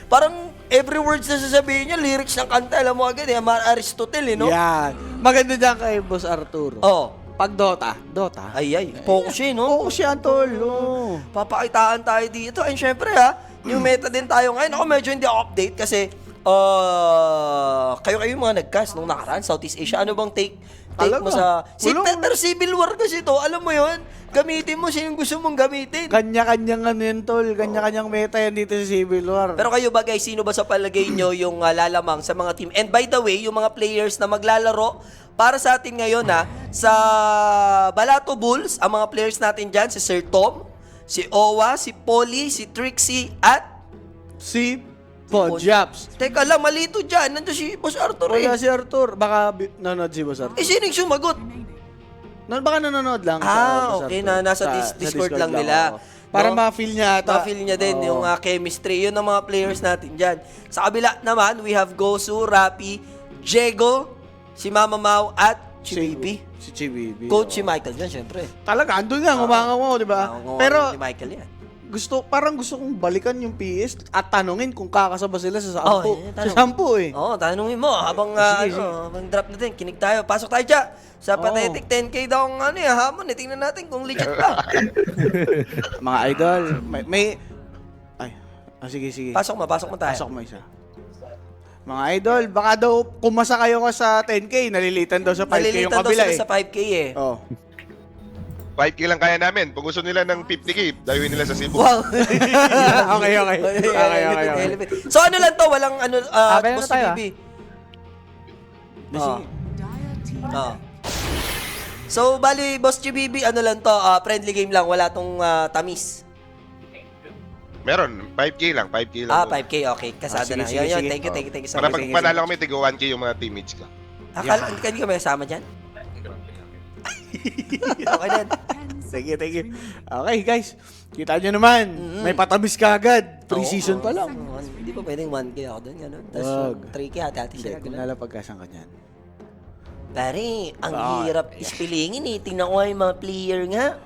parang every words na sasabihin niya, lyrics ng kanta, alam mo agad, Aristotle, no? Yan. Maganda dyan kay Boss Arturo. Oh. Pag Dota. Ay, focus siya, no? Oo, siya, tol. Oh. Papakitaan tayo dito. And syempre, new meta din tayo ngayon. Ako medyo hindi update kasi kayo mga nag-cast nung nakaraan, Southeast Asia. Ano bang take mo sa... Pero Civil War kasi to, alam mo yun, gamitin mo sinong gusto mong gamitin. Kanya-kanyang ano yun, tol. Kanya-kanyang meta yan dito sa Civil War. Pero kayo ba guys, sino ba sa palagay nyo yung lalamang sa mga team? And by the way, yung mga players na maglalaro para sa atin ngayon sa Balato Bulls, ang mga players natin dyan, si Sir Tom, si Owa, si Polly, si Trixie, at si Podjaps. Teka lang, malito dyan. Nandun si Boss Arthur Wala si Arthur. Baka nanonood si Boss Arthur. sino yung sumagot? Baka nanonood lang. Okay na. Nasa Discord lang nila. Para no? ma-feel niya ata. Ma-feel niya din yung chemistry. Yun ang mga players natin dyan. Sa kabila naman, we have Gosu, Rapi, Jego, si Mama Mau, at Chibibi. Si Chibibi. Coach si Michael dyan, syempre. Talaga, andun nga, umangaw mo, di ba? Pero, si Michael yan. parang gusto kong balikan yung PS at tanungin kung kakasaba sila sa 10. tanong. Sa 10 eh. Tanungin mo. Habang, Sige. habang drop natin, kinig tayo. Pasok tayo dyan. Sa pathetic 10K daw ang hamon. Tingnan natin kung legit ba. Mga idol, sige. Pasok mo tayo. Pasok mo isa. Mga idol, baka daw kumasa kayo sa 10K, nalilitan daw sa 5K yung Nalilitan daw kabila sila eh. sa 5K eh. Oh. 5K lang kaya namin. Kung gusto nila ng 50K, dayuin nila sa Cebu. Wow. Okay. So ano lang to, walang meron Boss na tayo, Bibi. So bali Boss Chibibi, ano lang to, friendly game lang, wala tong tamis. Meron, 5K lang. 5K, okay. Kasada sige, na. sige, Yun, sige. thank you so Para much. pag panalo kami, tigo 1K yung mga teammates ko. Hindi ka may kasama dyan? Okay din. Sige. Okay guys, kita nyo naman, may patamis ka agad. Pre-season pa lang. Hindi pa pwedeng 1K ako doon, gano'n. Tapos Wag. 3K hati-hati Hindi, siya. kung nalapagkasan ka niyan. Pare, ang hirap ispilingin eh. Tingnan ko nga yung mga player nga.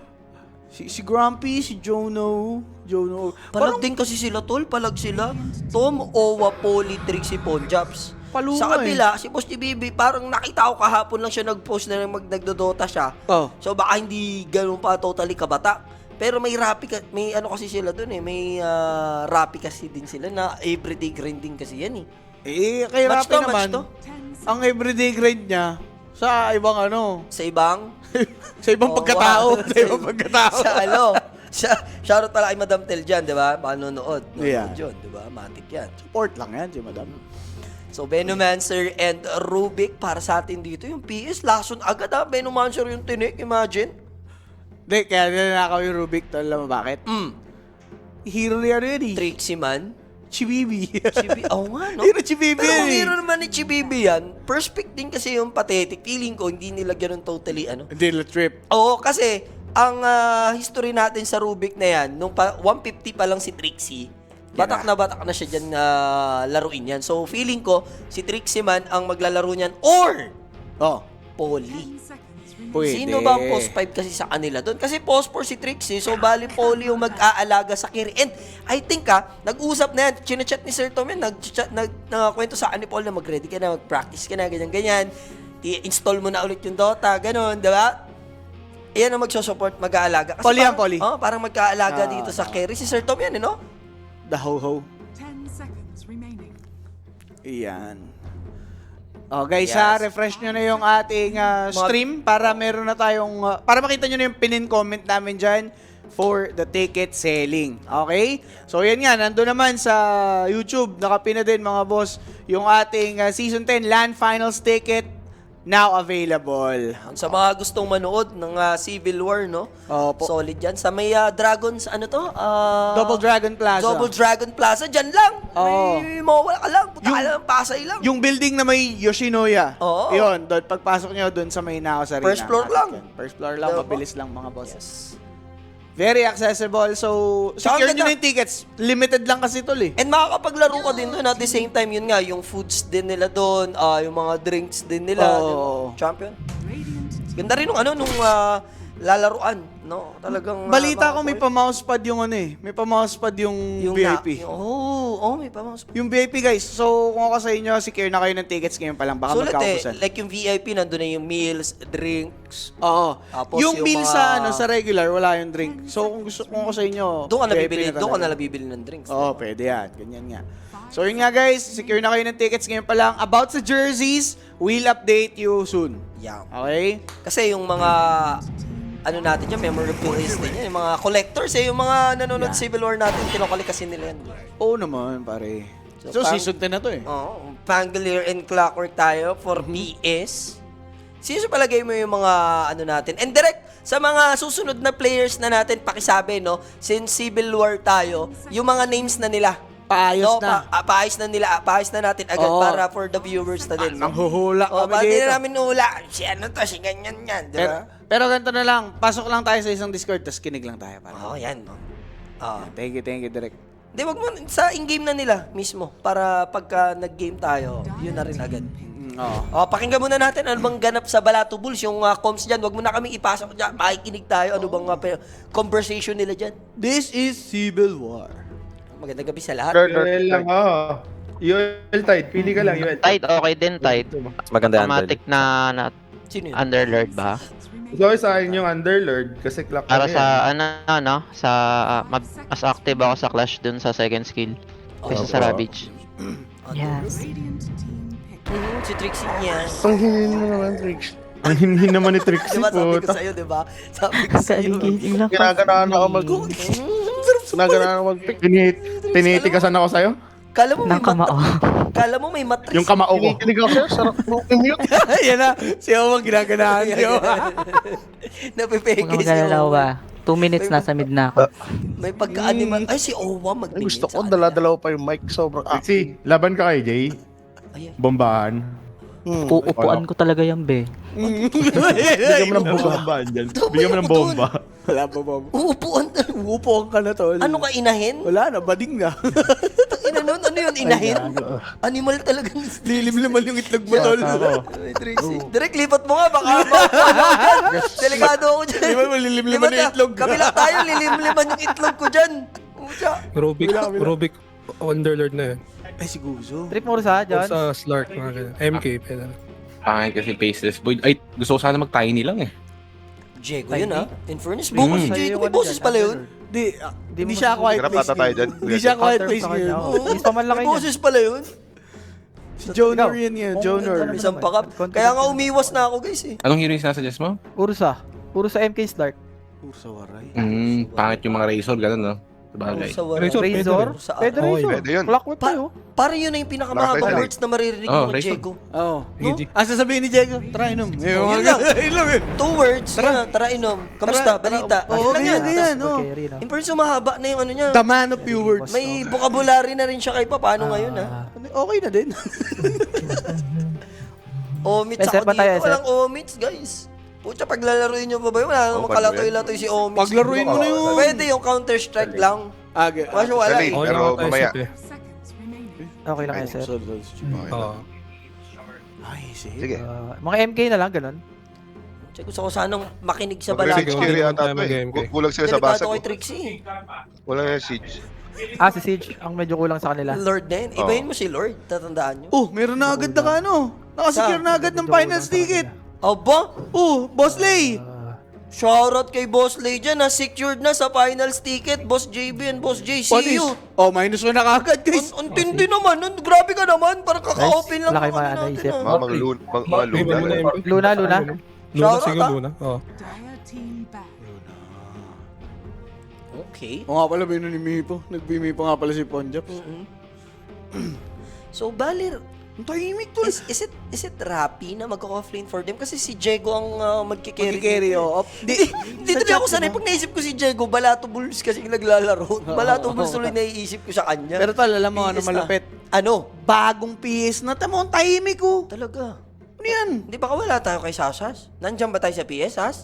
Si Grumpy, si Jono. Palag din kasi sila, tol. Palag sila. Tom, Owa, Polly, Trixie, Ponjaps. Palunga Sa kabila, si Boss Bibi, parang nakita ko kahapon lang siya nag-post na nagdodota siya. Oh. So baka hindi ganun pa totally kabata. Pero may rapi, may ano kasi sila dun eh. May rapi kasi din sila na everyday grinding kasi yan eh. Kay Match Rapi to, naman, match to. ang everyday grind niya, sa ibang Sa ibang? sa ibang pagkatao. Sa ibang pagkatao. Sa shoutout pala kay Madam Tel dyan, di ba? Panonood. Yeah. Yun, di ba? Matik yan. Support lang yan, si Madam. So, Venomancer and Rubik para sa atin dito. Yung PS, lason agad Venomancer yung tinik, imagine. Hindi, kaya nilalakaw yung Rubik. Alam mo bakit? Hero yan eh. Trixie man. Chibibi. Oo nga, no? Hero Chibibi Pero kung eh. hero naman ni Chibibi yan, perspect din kasi yung pathetic. Feeling ko, hindi nila ganun totally, Hindi nila trip. Oo, kasi ang history natin sa Rubik na yan, nung 150 pa lang si Trixie, batak na siya dyan laruin yan. So, feeling ko, si Trixie man ang maglalaro niyan or Polly. Pwede. Sino ba ang post 5 kasi sa kanila doon? Kasi post 4 si Trixie, so bali Polly yung mag-aalaga sa carry. And I think nag-usap na yan, chinachat ni Sir Tom yan, nagkwento sa akin ni Paul na mag-ready ka na, mag-practice ka na, ganyan. I-install mo na ulit yung Dota, gano'n, di ba? Iyan ang magsusupport, mag-aalaga. Polly yan, Polly. Parang mag-aalaga dito sa carry. Si Sir Tom yan, no? The ho-ho. 10 seconds remaining. Iyan. Guys, Yes. refresh nyo na yung ating stream para meron na tayong, para makita nyo na yung pin comment namin dyan for the ticket selling. Okay? So, yan nga, nandun naman sa YouTube, nakapin na din mga boss, yung ating Season 10 LAN Finals ticket now available. Sa mga gustong manood ng Civil War, no? Opo. Solid yan. Sa may Dragons, Double Dragon Plaza. Double Dragon Plaza, dyan lang. Oo. May mawala ka lang. Punta ka lang, Pasay lang. Yung building na may Yoshinoya. Oo. Yun, doon, pagpasok nyo doon sa may Naos Arena. First floor lang. First floor lang, Diba? mabilis lang mga boss. Very accessible. So, Saka secure ang nyo ganda. na yung tickets. Limited lang kasi tol eh. And makakapaglaro ka din doon at the same time, yun nga, yung foods din nila doon, yung mga drinks din nila. Oo. Champion. Ganda rin nung lalaruan, no? Talagang Balita ko mga may pa-mousepad yung ano eh. May pa-mousepad yung VIP. may pamang. Yung VIP guys. So kung ako sa inyo, secure na kayo ng tickets ngayon pa lang. Baka Sulit magkaubusan. like yung VIP, nandun na yung meals, drinks. Oo. Tapos Yung yung meal mga- sa regular, wala yung drink. So kung ako sa inyo, Doon ka na VIP bibili, talaga. doon ka na bibili ng drinks. Oo, pwede yan. Ganyan nga. So yun nga guys, secure na kayo ng tickets ngayon pa lang. About sa jerseys, we'll update you soon. Yeah. Okay? Kasi yung mga ano natin dyan, memorabilities din yan. Yung mga collectors yung mga nanonood sa Civil War natin, kinukuli kasi nila yan. Oo naman, pare. So, So, season 10 na to eh. Oo, Pangolier and Clockwork tayo for PS. Sino sa palagay mo yung mga ano natin? And direct sa mga susunod na players na natin, pakisabi, no? Since Civil War tayo, yung mga names na nila. Paayos No, na. paayos na natin agad Oo. para for the viewers na din. Ang huhula Oh, kami hindi dito. na namin hula. Si ano to, si ganyan yan, di ba? Pero ganito na lang, pasok lang tayo sa isang Discord, tapos kinig lang tayo. Para. Oo, yan, no? Oo. Thank you, Direk. Di, wag mo, sa in-game na nila mismo, para pagka nag-game tayo, yun na rin agad. Oo. O, pakinggan muna natin ano bang ganap sa Balato Bulls, yung comms dyan. Wag mo na kaming ipasok dyan, makikinig tayo. Ano bang conversation nila dyan? This is Civil War. Magandang gabi sa lahat. UL lang, UL tight, pili ka lang, UL Tight, okay din, tight. Mas maganda yan, Automatic na Sino yun? underlord ba? So, sa akin yung Underlord, kasi clock Para na yan. sa, sa, mas active ako sa Clash dun sa second skill. Kaysa sa Opo. Ravage. Yes. Radiant team pick. Si Trixie niya. Ang hinin mo naman, Trix. Ang hinin naman ni Trixie Diba sabi ko po. sa'yo, diba? Sabi ko sa'yo. Ginaganaan ako Ginaganaan ako mag-pick. Tinitikasan ako sa'yo? Kala mo may Kala mo may matrix. Yung kamao ko. Kinikilig ako sa'yo, sarap mo. Yan na, si Omang ginaganahan niyo. Napipeke Huwag si mag-alala Owa. ba? 2 minutes nasa mid na ako. May pagka-animal. Ay, si Owa magtingin Gusto ko, sa kanila. dala-dalaw pa yung mic. Sobrang Trixie, laban ka kay Jay. Ayan. Bombahan. Uupuan ko talaga yan, be. Bigyan mo ng bomba dyan. Bigyan mo ng bomba. Wala pa ba? Uupuan. Uupuan ka na to. Ano ka, inahin? Wala na, bading na. Ina nun, ano yun, inahin? Animal talaga. Lilim-limal yung itlog mo, tol. Ay, Trixie. Direk, lipat mo nga, baka delikado ako dyan. Di ba lilim-limal yung itlog? Kabila tayo, lilim-liman yung itlog ko dyan. Pucha. Rubik Underlord na yun. Ay, si Guzo. Trip mo sa O sa Slark, mga ganun. MK, pwede na. Pangit kasi faceless boy. Ay, gusto ko sana mag-tiny lang eh. Diego yun, ha? In fairness, buko si Diego. May boses pala yun. Hindi siya quiet Hirap place ata tayo dyan. Hindi siya quiet place ngayon. Miss pa man lang May kayo. boses pala yun. Si Jonor yun yun, Jonor. Isang pakap. Kaya nga umiwas na ako, guys, eh. Anong hero yung sinasuggest mo? Ursa. Ursa MK Stark. Ursa Waray. Pangit yung mga razor, ganun no? Sabagay. Sa wala. Razor, pwede Razor? Sa Pwede Oo, Razor. pwede yun. Clockwork tayo. Parang yun na yung pinakamahabang Nakakita words na maririnig Oh, mo kay Razor. Diego. Oo. GG. Ang sasabihin ni Diego, try inom. Yun lang. Yun lang yun. 2 words. Tara inom. Kamusta? Tara, Balita. Oo, Yun lang yan. ganyan, Tas, oo. Carry, no? In person, mahaba na yung ano niya. The man of few words. May vocabulary na rin siya kay pa. Paano ngayon, ha? Okay na din. Omits SF ako ba tayo, dito. SF? Walang omits, guys. Pucha, paglalaroin nyo pa ba yun? Wala namang pag- kalatoy-latoy si omits. Paglaruin mo na yun. Pwede yung Counter-Strike lang. Kaso wala Dali. eh. Okay Pero lang tayo mamaya. sa play. Seconds remaining. Okay lang kayo, sir. Oo. Ay, Sige. Mga MK na lang, ganun. Check, gusto ko sanang makinig sa Mag-release balato. carry Hindi ata naman to tayo eh. mag-game. Kulang sila sa Delikado basag. kay Trixie. Wala na yung siege. Si Siege, ang medyo kulang sa kanila. Lord na yun. Ibahin mo si Lord. Tatandaan nyo. Oh, meron na agad na ka ano. Nakasecure na agad ng finals ticket. Aba, Oh, Boss Lay. shoutout kay Boss Lay dyan. Secured na sa finals ticket. Boss JB and Boss J. See Panis. you. Oh, -1 na kagad, guys. Ang tindi naman. Grabe ka naman. Parang kaka-open lang. Wala kayo ng ano mga natin, naisip. ah. Mga mga May ba muna luna. yung Luna. Luna Shoutout, siguro, ah. Luna. Oo. Dire team back. Okay. Oo nga pala, binunimipo. Nagpimipo nga pala si Ponjaps. So, Balir, Ang tahimik to. is it Rappi na magko-offlane for them? Kasi si Diego ang magkikerry. Magkikerry, oh. Dito din ako sanay. Pag naisip ko si Diego, Balato Bulls kasi yung naglalaro. Balato Bulls tuloy naiisip ko sa kanya. Pero tal, alam mo ano PS na. malapit. Ano? Bagong PS na. Tamo, ang tahimik ko. Talaga. Ano yan? Hindi ba wala tayo kay Sasas? Nandiyan ba tayo sa PS, Sas?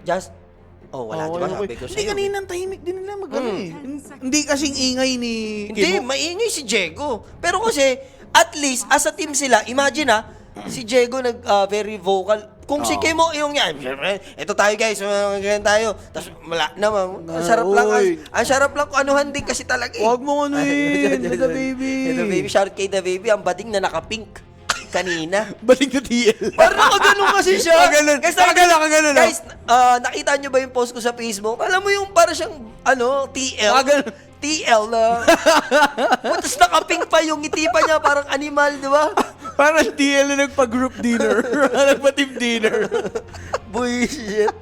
Just... Oh, wala. Diba sabi ko Hindi sa'yo? kanina ang tahimik din nila mag-ano eh. Hindi kasing ingay ni Hindi, Kimo. maingay si Diego. Pero kasi, at least, as a team sila, imagine si Diego very vocal. Kung si Oo. Kimo yung yan, syempre, ito tayo guys, ganyan tayo. Tapos wala naman. Ang sarap lang. Uy. Ang sarap lang kung anuhan din kasi talaga eh. Huwag mo ano yun, the baby. The baby, shout kay the baby, ang bading na naka-pink kanina. Balik na TL. Parang nakaganon kasi siya. Kaganon. Guys, Kaganon. Guys, nakita nyo ba yung post ko sa Facebook? Alam mo yung para siyang, TL? Kaganon. TL na. Tapos naka-pink pa yung ngiti pa niya, parang animal, di ba? Parang TL na nagpa-group dinner. Nagpa-team dinner. Bullshit.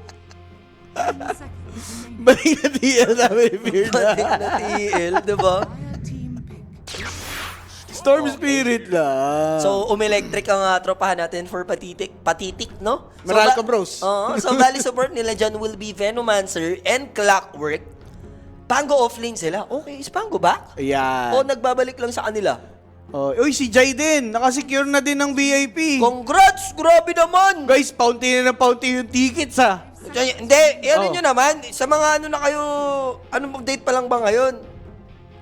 10 seconds remaining. Balik na TL sabi ni Beard. Bading na TL, di ba? Fire team pick. Storm Spirit lang. So, umelectric ang tropahan natin for patitik, no? Meralco Bros. Oo. So, bali support nila dyan will be Venomancer and Clockwork. Pango offlane sila. Okay, is Pango back? Ayan. O nagbabalik lang sa kanila? Oh, uy, si Jai din. Nakasecure na din ng VIP. Congrats! Grabe naman! Guys, bounty na ng bounty yung tickets ha. Hindi, ano Oh. nyo naman, sa mga ano na kayo, anong date pa lang ba ngayon?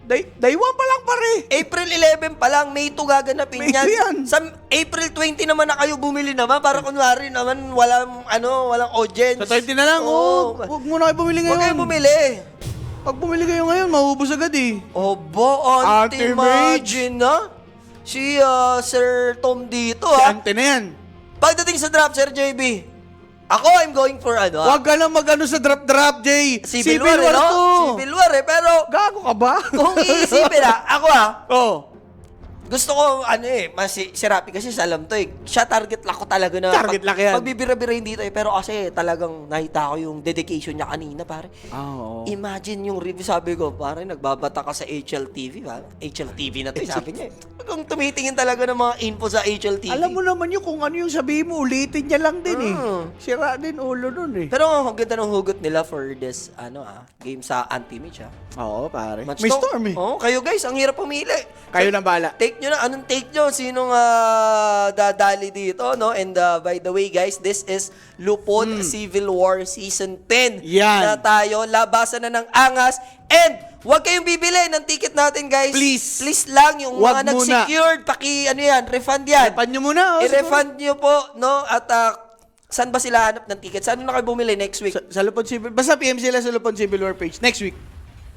Day 1 pa lang pare. April 11 pa lang, May 2 gaganapin May yan. 2 yan. Sa April 20 naman na kayo bumili naman, para kunwari naman walang audience. Sa 30 na lang, Oo. Huwag muna kayo bumili ngayon. Huwag kayong bumili. Pag bumili kayo ngayon, maubos agad eh. Obo, Anti-mage. anti-imagine na. Si Sir Tom dito Si ha. Ante na yan. Pagdating sa draft, Sir JB, ako I'm going for Huwag ka lang mag-ano sa drop-drop, Jay. Civil War, War no? to. Civil War pero Gago ka ba? kung iisipin ako Oh. gusto ko, si Rapi kasi sa alam to eh. Siya target lock ko talaga na. Target lock yan. Pagbibira-birahin dito eh. Pero kasi talagang nakita ko yung dedication niya kanina, pare. Oo. Imagine yung review, sabi ko, pare, nagbabata ka sa HLTV, ba? HLTV na to, sabi niya eh. Kung tumitingin talaga ng mga info sa HLTV. Alam mo naman yun kung ano yung sabihin mo, ulitin niya lang din eh. Mm. Sira din ulo nun eh. Pero ang ganda ng hugot nila for this, game sa Anti-Mage, Oo, pare. Match May to. storm eh. Oo, kayo guys, ang hirap pumili. Kayo na bala. Take nyo na. Anong take nyo? Sinong dadali dito, no? And by the way, guys, this is Lupon Civil War Season 10. Yan. Na tayo, labasan na ng angas. And huwag kayong bibili ng ticket natin, guys. Please. Please lang, yung Wag mga muna. nag-secured, refund yan. Refund nyo muna. Oh, I-refund nyo po, no? At saan ba sila hanap ng ticket? Saan na kayo bumili next week? Sa Lupon Civil. Basta PM sila sa Lupon Civil War page. Next week.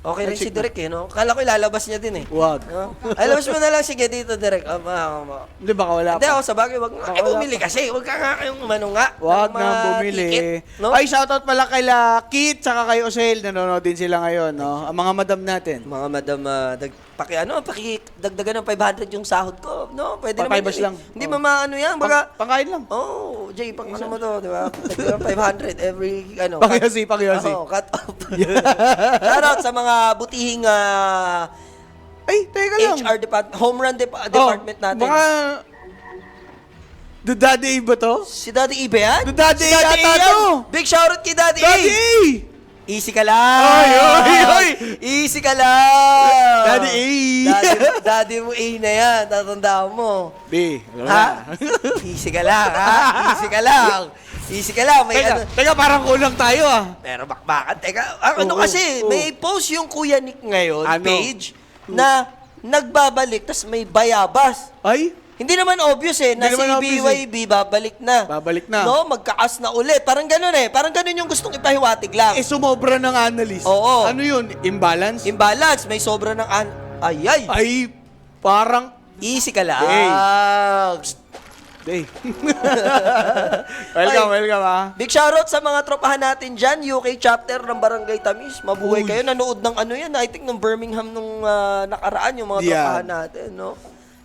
Okay rin si Check na. Derek eh, no? Kala ko ilalabas niya din eh. Wag. No? Ay, labas mo na lang, sige dito, Derek. Hindi, baka wala Hindi pa. ako sa bagay, wag nga kayo bumili kasi. Wag ka nga kayong umano nga. Wag ng na mga bumili. ticket, no? Ay, shoutout pala kay Kit, tsaka kay Osel. Nanonood din sila ngayon, no? Ang mga madam natin. Mga madam, dagdagan ng 500 yung sahod ko, no? Pwede naman. Papaybas lang. Hindi Oh. mamaano yan, baka... Pangkain lang. Oh, Jay, pang ano mo to, di ba? Dagdagan 500 every, Pangyosi. Oo, cut off. Shoutout sa mga butihing Ay, teka lang. HR department, home run department natin. Baka... The Daddy A ba to? Si Daddy E ba yan? The Daddy Si A Daddy yata E yan. to. Big shoutout kay Daddy, Daddy A. A! Easy ka lang. Oy! Easy ka lang. Daddy A. Daddy mo A na yan. Tatandaan mo. B. Ha? Easy ka lang, ha? Easy ka lang. Easy ka lang. May Teka, parang kulang tayo ah. Pero bakbakan. Teka, Oo, kasi, oo. may post yung Kuya Nick ngayon, Ano? page, na nagbabalik, tas may bayabas. Ay? Hindi naman obvious eh, na Hindi si naman obvious BYB babalik na. Babalik na. No, magkaas na ulit. Parang ganun eh. Parang ganun yung gustong ipahiwatig lang. Sumobra ng analyst. Oo. Ano yun? Imbalance? Imbalance, may sobra ng Ay. Ay, parang... Easy ka lang. Day. welcome ah. Big shoutout sa mga tropahan natin dyan, UK chapter ng Barangay Tamis. Mabuhay Uy. kayo. Nanood ng I think ng Birmingham nung nakaraan, yung mga Yan. tropahan natin, no?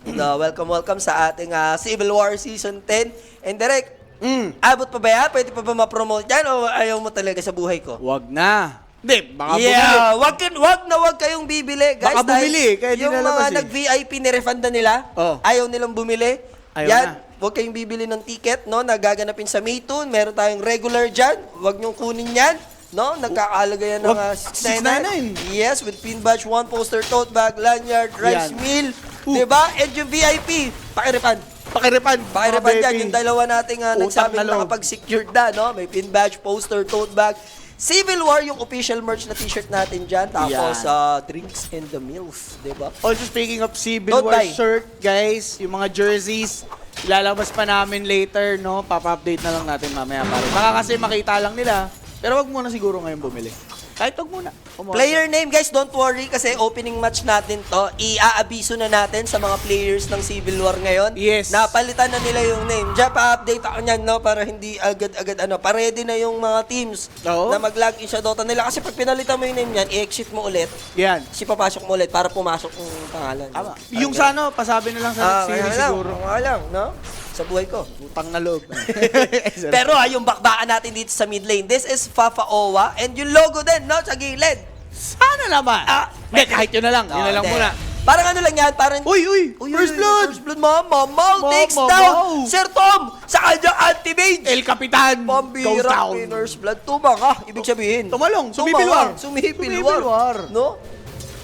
And, welcome sa ating Civil War Season 10. And Derek, abot pa ba yan? Pwede pa ba ma-promote yan? O ayaw mo talaga sa buhay ko? Wag na. Hindi, baka bumili. Yeah, wag kayong bibili, guys. Baka bumili, kaya di yung nalabas mga eh. nag-VIP nirefunda nila, Oh. ayaw nilang bumili. Ayaw yan, na. huwag kayong bibili ng ticket, no? Nagaganapin sa Maytune, meron tayong regular dyan. Huwag niyong kunin yan. No, nagkakaalaga yan ng Wag, 699. Yes, with pin badge, 1 poster, tote bag, lanyard, rice Yan. meal. Diba? And yung VIP, pakirefund. Pakirepand. Pakirefund yan. Yung dalawa nating nagsabi na loob. nakapag-secured na, no? May pin badge, poster, tote bag. Civil War, yung official merch na t-shirt natin dyan. Tapos, drinks and the meals, diba? Also speaking of Civil Don't War buy. shirt, guys, yung mga jerseys, ilalabas pa namin later, no? Papa-update na lang natin mamaya pare. Baka kasi makita lang nila. Pero wag muna siguro ngayon bumili. Kahit wag muna. Player name guys, don't worry kasi opening match natin to. Iaabiso na natin sa mga players ng Civil War ngayon. Yes. Napalitan na nila yung name. Diyan pa-update ako niyan, no? Para hindi agad-agad pa-ready na yung mga teams Oo. na mag-login sa Dota nila. Kasi pag pinalitan mo yung name niyan, i-exit mo ulit. Yan. Kasi papasok mo ulit para pumasok yung pangalan. Tama. Yung sa ano, pasabi na lang sa next series siguro. Kaya lang, no? Sa buhay ko. Utang na loob. Pero yung bakbakan natin dito sa mid lane, this is Fafa Owa and yung logo din, no? Sa gilid. Sana naman. Hindi, kahit yun na lang. Yun na lang Hindi. muna. Parang ano lang yan, parang... Uy, first blood. First blood, Mama. Mau takes Mama, down Mau. Sir Tom sa kanyang anti-mage. El Capitan goes Pambira, down. first blood. Tumang ha, ibig sabihin. Tumalong, sumipilwar. Sumipilwar. No?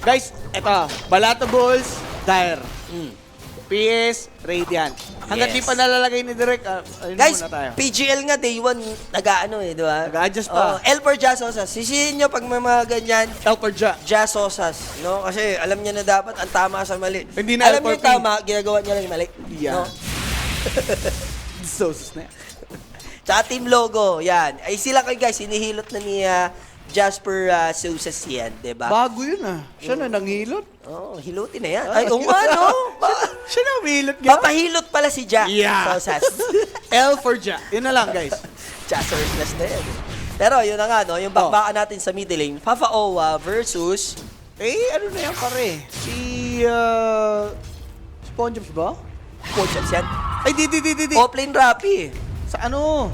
Guys, eto, Balatables, Dire. PS, Radiant. Hanggang Yes. di pa nalalagay ni Direk, ayun Guys, muna tayo. PGL nga day 1, nag-ano di ba? Nag-a-adjust pa. El for Jasosas. Sisihin nyo pag may mga ganyan, Elperja. Jasosas, no? Kasi alam niya na dapat ang tama sa mali. Hindi na alam niya yung LPP. tama, ginagawa niya lang yung mali. Yeah. No? Sosus na yan. Sa team logo, yan. Ay sila kayo guys, hinihilot na ni Jasper Sousas yan, di ba? Bago yun Siya na nanghilot. Oo, hilutin na yan. Ay, oo nga, no? Siya na humilot nga. Papahilot pala si Ja. Yeah. Sousas. Elferja. Yun na lang, guys. Jasper's na yan. Pero yun na nga, no? Yung bakbakan natin sa middle lane, Fafa Owa versus... Ano na yan, pare? Si SpongeBob ba? Ponjab yan. Ay, di. Offlane Rappi. Sa ano?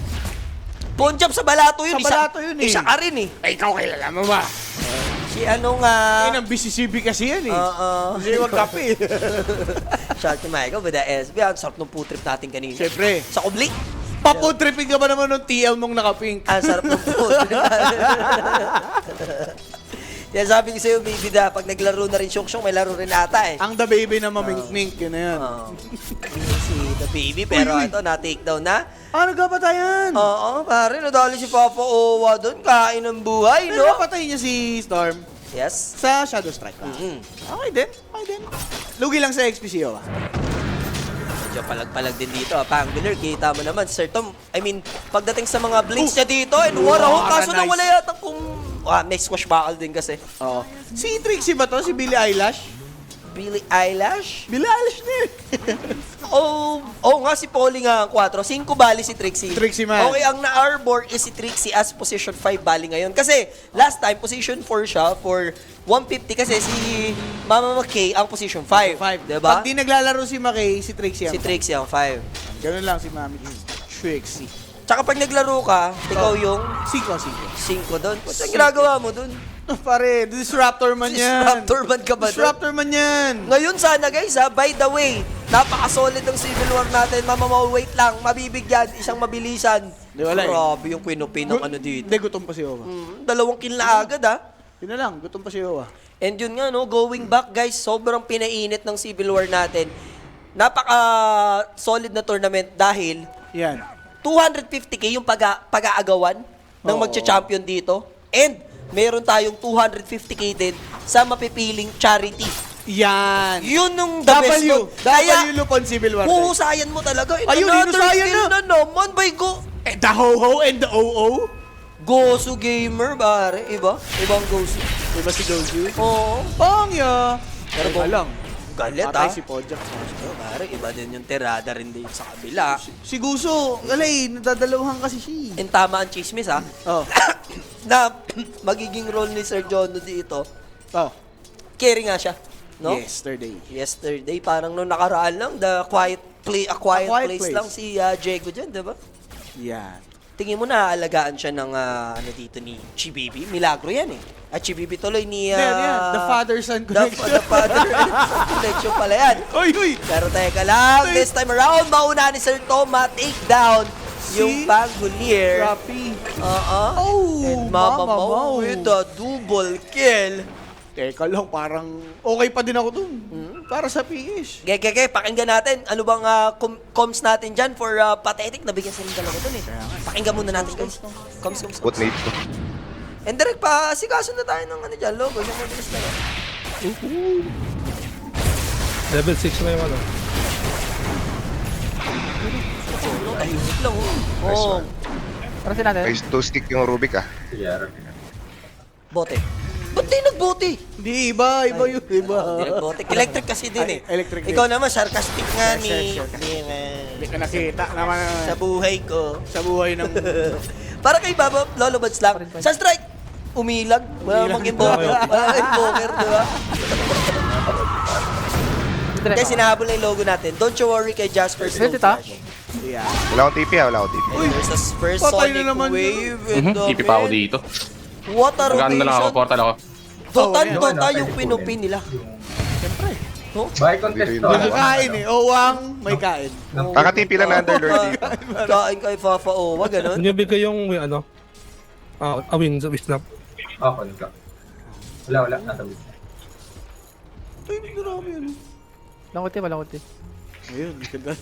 Ponjab sa Balato yun. Sa Balato yun eh. Isa ka rin eh. Ay, ikaw kilala mo ba? Si ano nga... Yan ang BCCB kasi yan eh. Oo. Kasi wag kape. Shout to Michael with the SB. Ang sarap ng putrip natin kanina. Siyempre. Sa kubli. Paputripping ka ba naman ng TL mong naka-pink? Ang sarap ng putrip. Yan sabi ko sa'yo, baby da, pag naglaro na rin Syong-Syong, may laro rin ata eh. Ang the baby na mamink-mink, yun na yan. Si The Baby, pero Uy. ito, na-take down na. Nagkapatayan. Oo, pare, nadali si Papa Owa doon, kain ng buhay, Pero no? napatay niya si Storm Yes. sa Shadow Strike. Mm-hmm. Okay din. Lugi lang sa XPCO Medyo palag-palag din dito. Pangbular, kita mo naman, Sir Tom. I mean, pagdating sa mga blinks niya dito, and waraho, kaso nice. nawala yata kung... may squash buckle din kasi. Oo. Si Trixie ba to? Si Billie Eilish? Billie Eilish? Billie Eilish din. nga, si Polly nga ang 4. 5 bali si Trixie. Trixie man. Okay, ang na-arbor is si Trixie as position 5 bali ngayon. Kasi last time, position 4 siya for 150 kasi si Mama McKay ang position 5. 5. Diba? Pag di naglalaro si McKay, si Trixie Si Trixie ang 5. Ganun lang si Mami Trixie. Tsaka pag naglaro ka, ikaw yung 5. 5 doon. What's ang ginagawa mo doon? Pare, disruptor man yan. Disruptor man ka ba doon? Disruptor man yan. Ngayon sana guys by the way, napaka-solid ng Civil War natin. Wait lang, mabibigyan, isang mabilisan. Di, wala eh. Grabe yung quinupin ng ano dito. Hindi, gutom pa si Owa. 2 kill na agad Yun na lang, gutom pa si Owa. And yun nga no, going back guys, sobrang pinainit ng Civil War natin. Napaka-solid na tournament dahil Yan. 250k yung pag-aagawan ng magcha-champion dito. And meron tayong 250k din sa mapipiling charity. Yan. Yun yung the best nun. Kaya, Lupon Civil War. huhusayan mo talaga. Ayun, hinusayan skill na naman, by go. The ho-ho and the o-o. Gosu gamer, pare. Ibang Gosu. Diba si Goju? Oo. Pangya. Pero Pero lang. Galit Patay ah. si Pojak. Pare, iba din yung tirada rin din sa kabila. Si Guso, alay, nadadalawahan kasi siya. And tama ang chismis ha. Oh. Na magiging role ni Sir Jono dito. Oh. Carry nga siya. No? Yesterday. Yesterday, parang nung nakaraan lang, a quiet quiet place place lang si Diego dyan, diba? Yan. Tingin mo na aalagaan siya ng ano dito ni Chibibi. Milagro yan eh. At Chibibi tuloy ni... Yan. The father-son connection. The father-son connection pala yan. Uy! Pero teka lang, this time around, mauna ni Sir Toma take down yung Pangolier. Rapi. Oh, and Mama Mau with a double kill. Teka lang, parang okay pa din ako dun. Para sa PS. Gege, pakinggan natin. Ano bang comms natin dyan for pathetic? Nabigyan sila talaga dun eh. Pakinggan muna natin guys. Comms. What mate ko? And direct pa, sikaso na tayo ng ano dyan, logo. Yung mabilis na lang. Level 6 na yung ano. Wait lang, oh. Nice Oh, one. Parasin natin. Nice to stick yung Rubik ah. bote. Ba't di nagbote? Hindi, iba yun, iba. Hindi nagbote. Electric kasi din eh. Electric din. Ikaw naman, sarcastic nga ni. Sure. Hindi Hindi ka nakita naman Sa buhay ko. sa buhay ng... Para kay Baba, Lolo Buds lang. Sa strike, umilag. Wala namang invoker. Wala invoker, di ba? Guys, sinahabol na yung logo natin. Don't you worry kay Jasper Pwede Snow ta? Flash. Yeah. Wala akong TP ah, wala akong TP. There's a first Patay na Sonic naman Wave. and the Tipi pa ako man. dito. What a Magano na lang ako, rotation. portal ako. Tota yung pinupin nila. No? May kain eh. Owang, may kain. Kaka-TP lang na Underlord. Kain kay Fafa Owa, ganun. Hindi bigay yung ano, awin sa Wisnap. Ay, marami ano. Walang ulti. Ayun, ganda.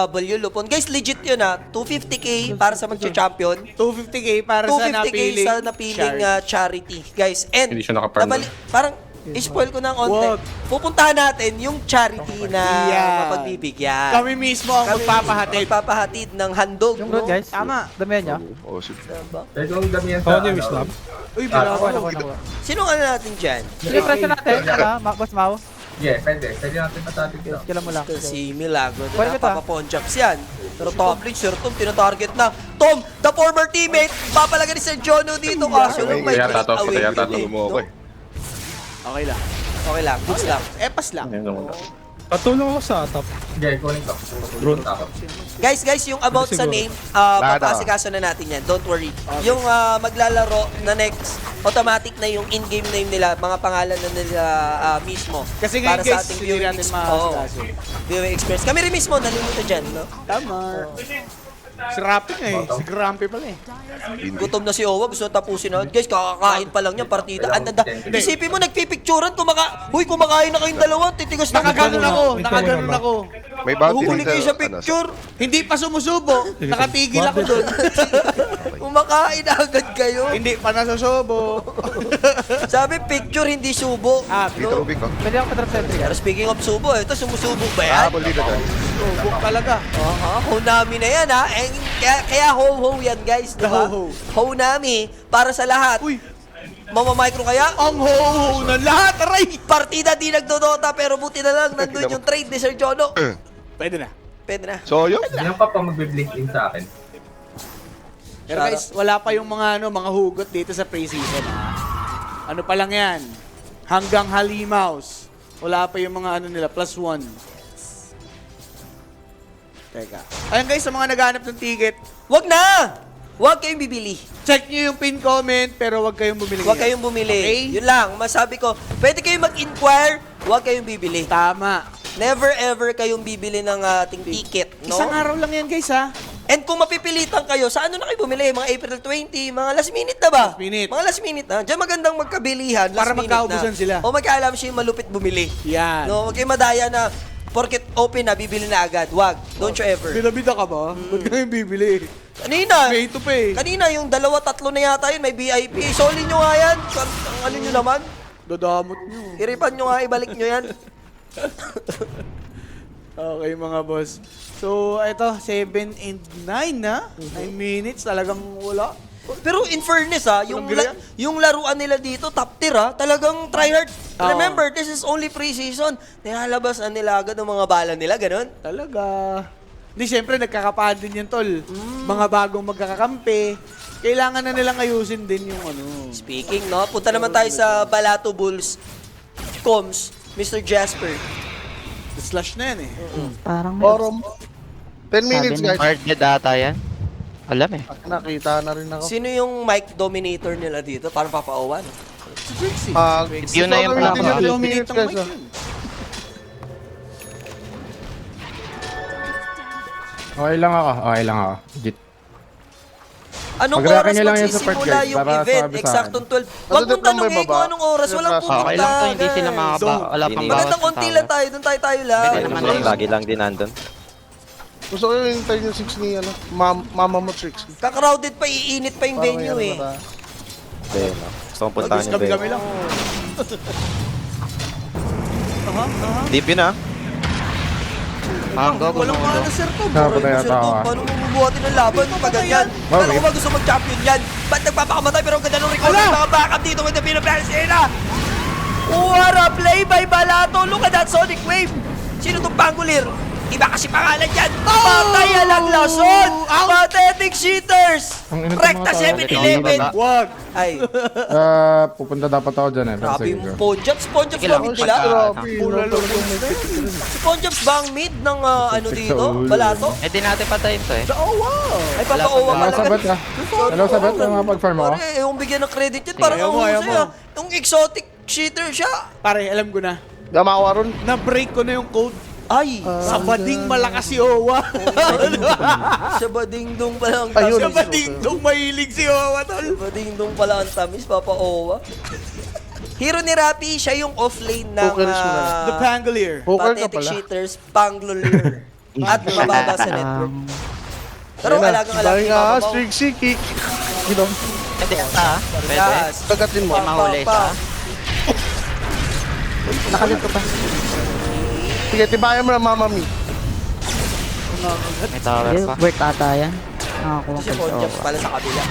W Lupon. Guys, legit yun ha. 250k para sa magcha-champion. 250k para sa 250k napiling, sa napiling charity. Guys, and Hindi siya naka-farm parang i-spoil ko ng onte. Wag. Pupuntahan natin yung charity na Yan. mapagbibigyan. Kami mismo ang magpapahatid. Magpapahatid ng handog. Yung road, guys. Tama. Damihan niya. Oh, sige. Oo, yung Wisnap. Uy, Nakuha, bilabo. nakuha. Sino ano natin dyan? Sige, presyo natin. Boss Mau. Pwede natin matatid Kailan mo lang. Si Milagro. Pwede ba? Papaponjaps yan. Pero top lane, Sir Tom, tinatarget na. Tom, the former teammate, papalaga ni Sir Jono dito. Kaso lang may Kaya break tato, away. kaya tato. yun eh, Mo ako no? eh. Okay lang. Okay lang, goods lang. Epas lang. Patulong ako sa top. Guys, yung about sa Siguro. name, Lahat papasikaso na natin yan. Don't worry. Yung maglalaro na next, automatic na yung in-game name nila, mga pangalan na nila mismo. Kasi ngayon, para sa guys, ating hindi viewing natin Oo. makakaso. Viewing experience. Kami rin mismo, nalimuto dyan, no? Tama. Si Rappi nga eh. Si Grumpy pala eh. Gutom na si Owa, gusto na tapusin na. Guys, kakakain pa lang niya, partida. Isipin mo, nagpipicturan, kumakain na kayong dalawa, titigas na Nakaganon ako. May bounty Huhuli dito. kayo sa Ano, picture. Hindi pa sumusubo. Nakatigil ako doon. Kumakain na agad kayo. Hindi pa nasusubo. Sabi, picture, hindi subo. Dito Rubik oh. Pwede ako pa-drop sentry, Pero guys. speaking of subo, ito sumusubok ba yan? Habol dito dyan. Subo talaga. Honami na yan ha. Kaya ho-ho yan guys, di ba? The ho-ho. Honami, para sa lahat. Uy, Mama-micro kaya? ang ho-ho na lahat. Aray! Partida di nagdodota pero buti na lang nandun yung trade ni Sir Jono. Pwede na. Pwede na. So, yun. Pero guys, wala pa yung mga mga hugot dito sa pre-season. Ano pa lang yan? Hanggang Halimaus. Wala pa yung mga nila, +1. Teka. Ayan guys, sa mga naghahanap ng ticket, Wag na! Wag kayong bibili. check nyo yung pin comment, pero wag kayong bumili. Wag kayong bumili. Okay? Yun lang, masabi ko. Pwede kayong mag-inquire, wag kayong bibili. Tama. Never ever kayong bibili ng ating ticket, no? Isang araw lang yan guys ha. And kung mapipilitan kayo, sa ano na kayo bumili? Mga April 20, mga last minute na ba? Last minute. Mga last minute na. Diyan magandang magkabilihan, last Para minute magkaubusan na. sila. O magkaalam siya yung malupit bumili. Yan. No, huwag kayong madaya na porket open na, bibili na agad. Wag. Don't you ever. Bida-bida ka ba? Ba't kayong bibili? Kanina, Pay to pay. kanina yung 2-3 na yata yun, may VIP. Solid nyo nga yan. Ang ano nyo naman. Dadamot nyo. Iripan nyo nga, ibalik nyo yan. Okay mga boss. So, ito, 7 and 9 na. 9 minutes, talagang wala. Pero in fairness yung, Walang galayan. yung laruan nila dito, top tier talagang tryhard. Oo. Remember, this is only pre-season. Nilalabas na nila agad ng mga bala nila, ganun. Talaga. Hindi, syempre, nagkakapahan din yan, tol. Mga bagong magkakakampi. Kailangan na nilang ayusin din yung ano. Speaking, no? Punta naman tayo sa Balato Bulls Coms, Mr. Jasper. Slash na yan eh. Parang Forum. 10 minutes guys. Market data yan. Alam eh. Nakita na rin ako. Sino yung mic dominator nila dito? Parang papaawan. Si Trixie. Yun na yung Sobrang plaka. 2 minutes ang guys. mic yun. Okay lang ako. Legit. Anong Pag-rakan oras niyo lang yung support, magsisimula guys, yung para event? sabi sa Eksaktong 12. Huwag Nasa mong dep lang tanongin may kung baba? anong oras. Walang Nasa- pupunta. Okay lang to, hindi sila guys. makaba. Wala pang Magandang bawas konti ng lang tao. tayo. Doon tayo lang. Pwede naman lang. Lagi lang din nandun. Gusto ko yung hintayin yung 6 ni Mama mo Trixie. Kakrowded pa, iinit pa yung venue eh. Hindi, no. Gusto kong puntahan yung Kami-kami Bell. lang. Deep yun ah. Ang gago Walang mo. mana, Sir Tom. Sir Tom, paano mo bubuhatin ng laban pag ganyan? Kala ko ba gusto mag-champion yan? Ba't nagpapakamatay pero ang ganda ng record ng mga backup dito with the Pinoplanet Arena? What a play by Balato! Look at that Sonic Wave! Sino itong Bangulir? Iba kasi pangalan yan! Patay alang lason! Pathetic cheaters! Rekta 7-11! Wag. Ay, Pupunta dapat ako dyan grabe yung Ponjobs. Ponjobs ba mid nila? Si Ponjobs ba ang mid ng ano dito? Balato? Eh di natin patayin to eh. Ay, papauwa ka Sabat ka. Hello, sabat. Ang pag-farm ako. Pare, yung bigyan ng credit yan, parang Ayaw mo, ang ayaw husay mo. Yung exotic cheater siya. Pare, alam ko na. Gamawa ron. Na-break ko na yung code. Ay, Sa bading malakas si Owa. sa badingdong pala ang Ayun. Sa tamis. bading dong mahilig si Owa, tol. Sa badingdong pala ang tamis, Papa Owa. Hero ni Rappi, siya yung off-lane ng Focus mo na. The Pangolier. Poker ka Pathetic pala. Cheaters, Panglolier. At mababa sa network. Pero Ayun na. alagang-alagang Dahil nga, ibababaw. Strixie, kick. Ginom. Pwede ka Pwede. Yes. Kagatin mo. Mahuli siya. Nakalito pa. Sige, tibayan mo na, Mama Mi. May tower pa. Worth ata yan. Nakakuha Kasi ko Ponjobs pala sa kabila.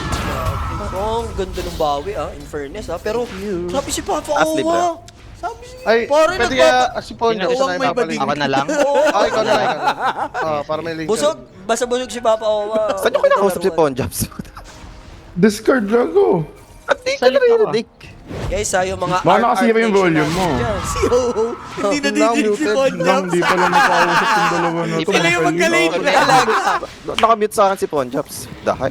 Oh, ang ganda ng bawi in fairness Pero sabi si Papa Asli ba? Owa. Sabi si Ay, Pare, pwede nagpapa- kaya si Ponjo Ginawang isa na may ipapalig. bading. Ako na lang. Ah, ikaw na lang. Para may link. Busog, basta busog si Papa Owa. Saan nyo kinakausap si Ponjobs? Discard Drago. At di ka narinig. Guys, yung mga Baka nakasira yung nation volume mo. natin dyan. Si Owo. Hindi na Now dinig si muted. Ponjobs. Hindi pala nakausap yung dalawa na to. Sila yung magkalate na lang. Nakamute sa akin si Ponjobs. Dahil.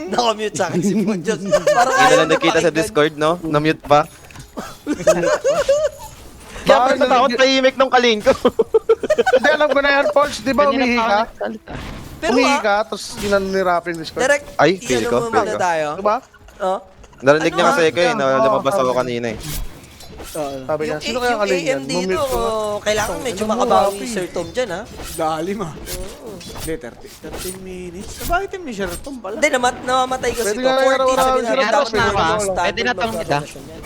Nakamute sa akin si Ponjobs. Parang Hindi ayaw na lang nakita sa pakinggan. Discord, no? Na-mute pa. Kaya Baka parang natakot tahimik nung kaling ko. Hindi, alam ko na yan, Pols. Di ba umihi ka? Pero Umihi ka, tapos ginano ni Rapping Discord. direct, Ay, feel iyan ko, mo feel muna ko. tayo. Diba? Oh. Narinig niya Ano? kasi ko eh, na lumabas ako kanina eh. Sabi niya, Yung, sino kaya kaling yan? AMD dito, Mumute ko. kailangan medyo Ano mo, makabawi Rafi? Sir Tom dyan, ha? Dalim ah. Hindi, 13 minutes. Bakit yung ni Sir Tom pala? Hindi, namamatay kasi Pwede to. nga 14 araw-araw sabi yung natin, Sir tapos Tom, meron pwede ng nga. standard Pwede na tong kita. magkakasyon yan.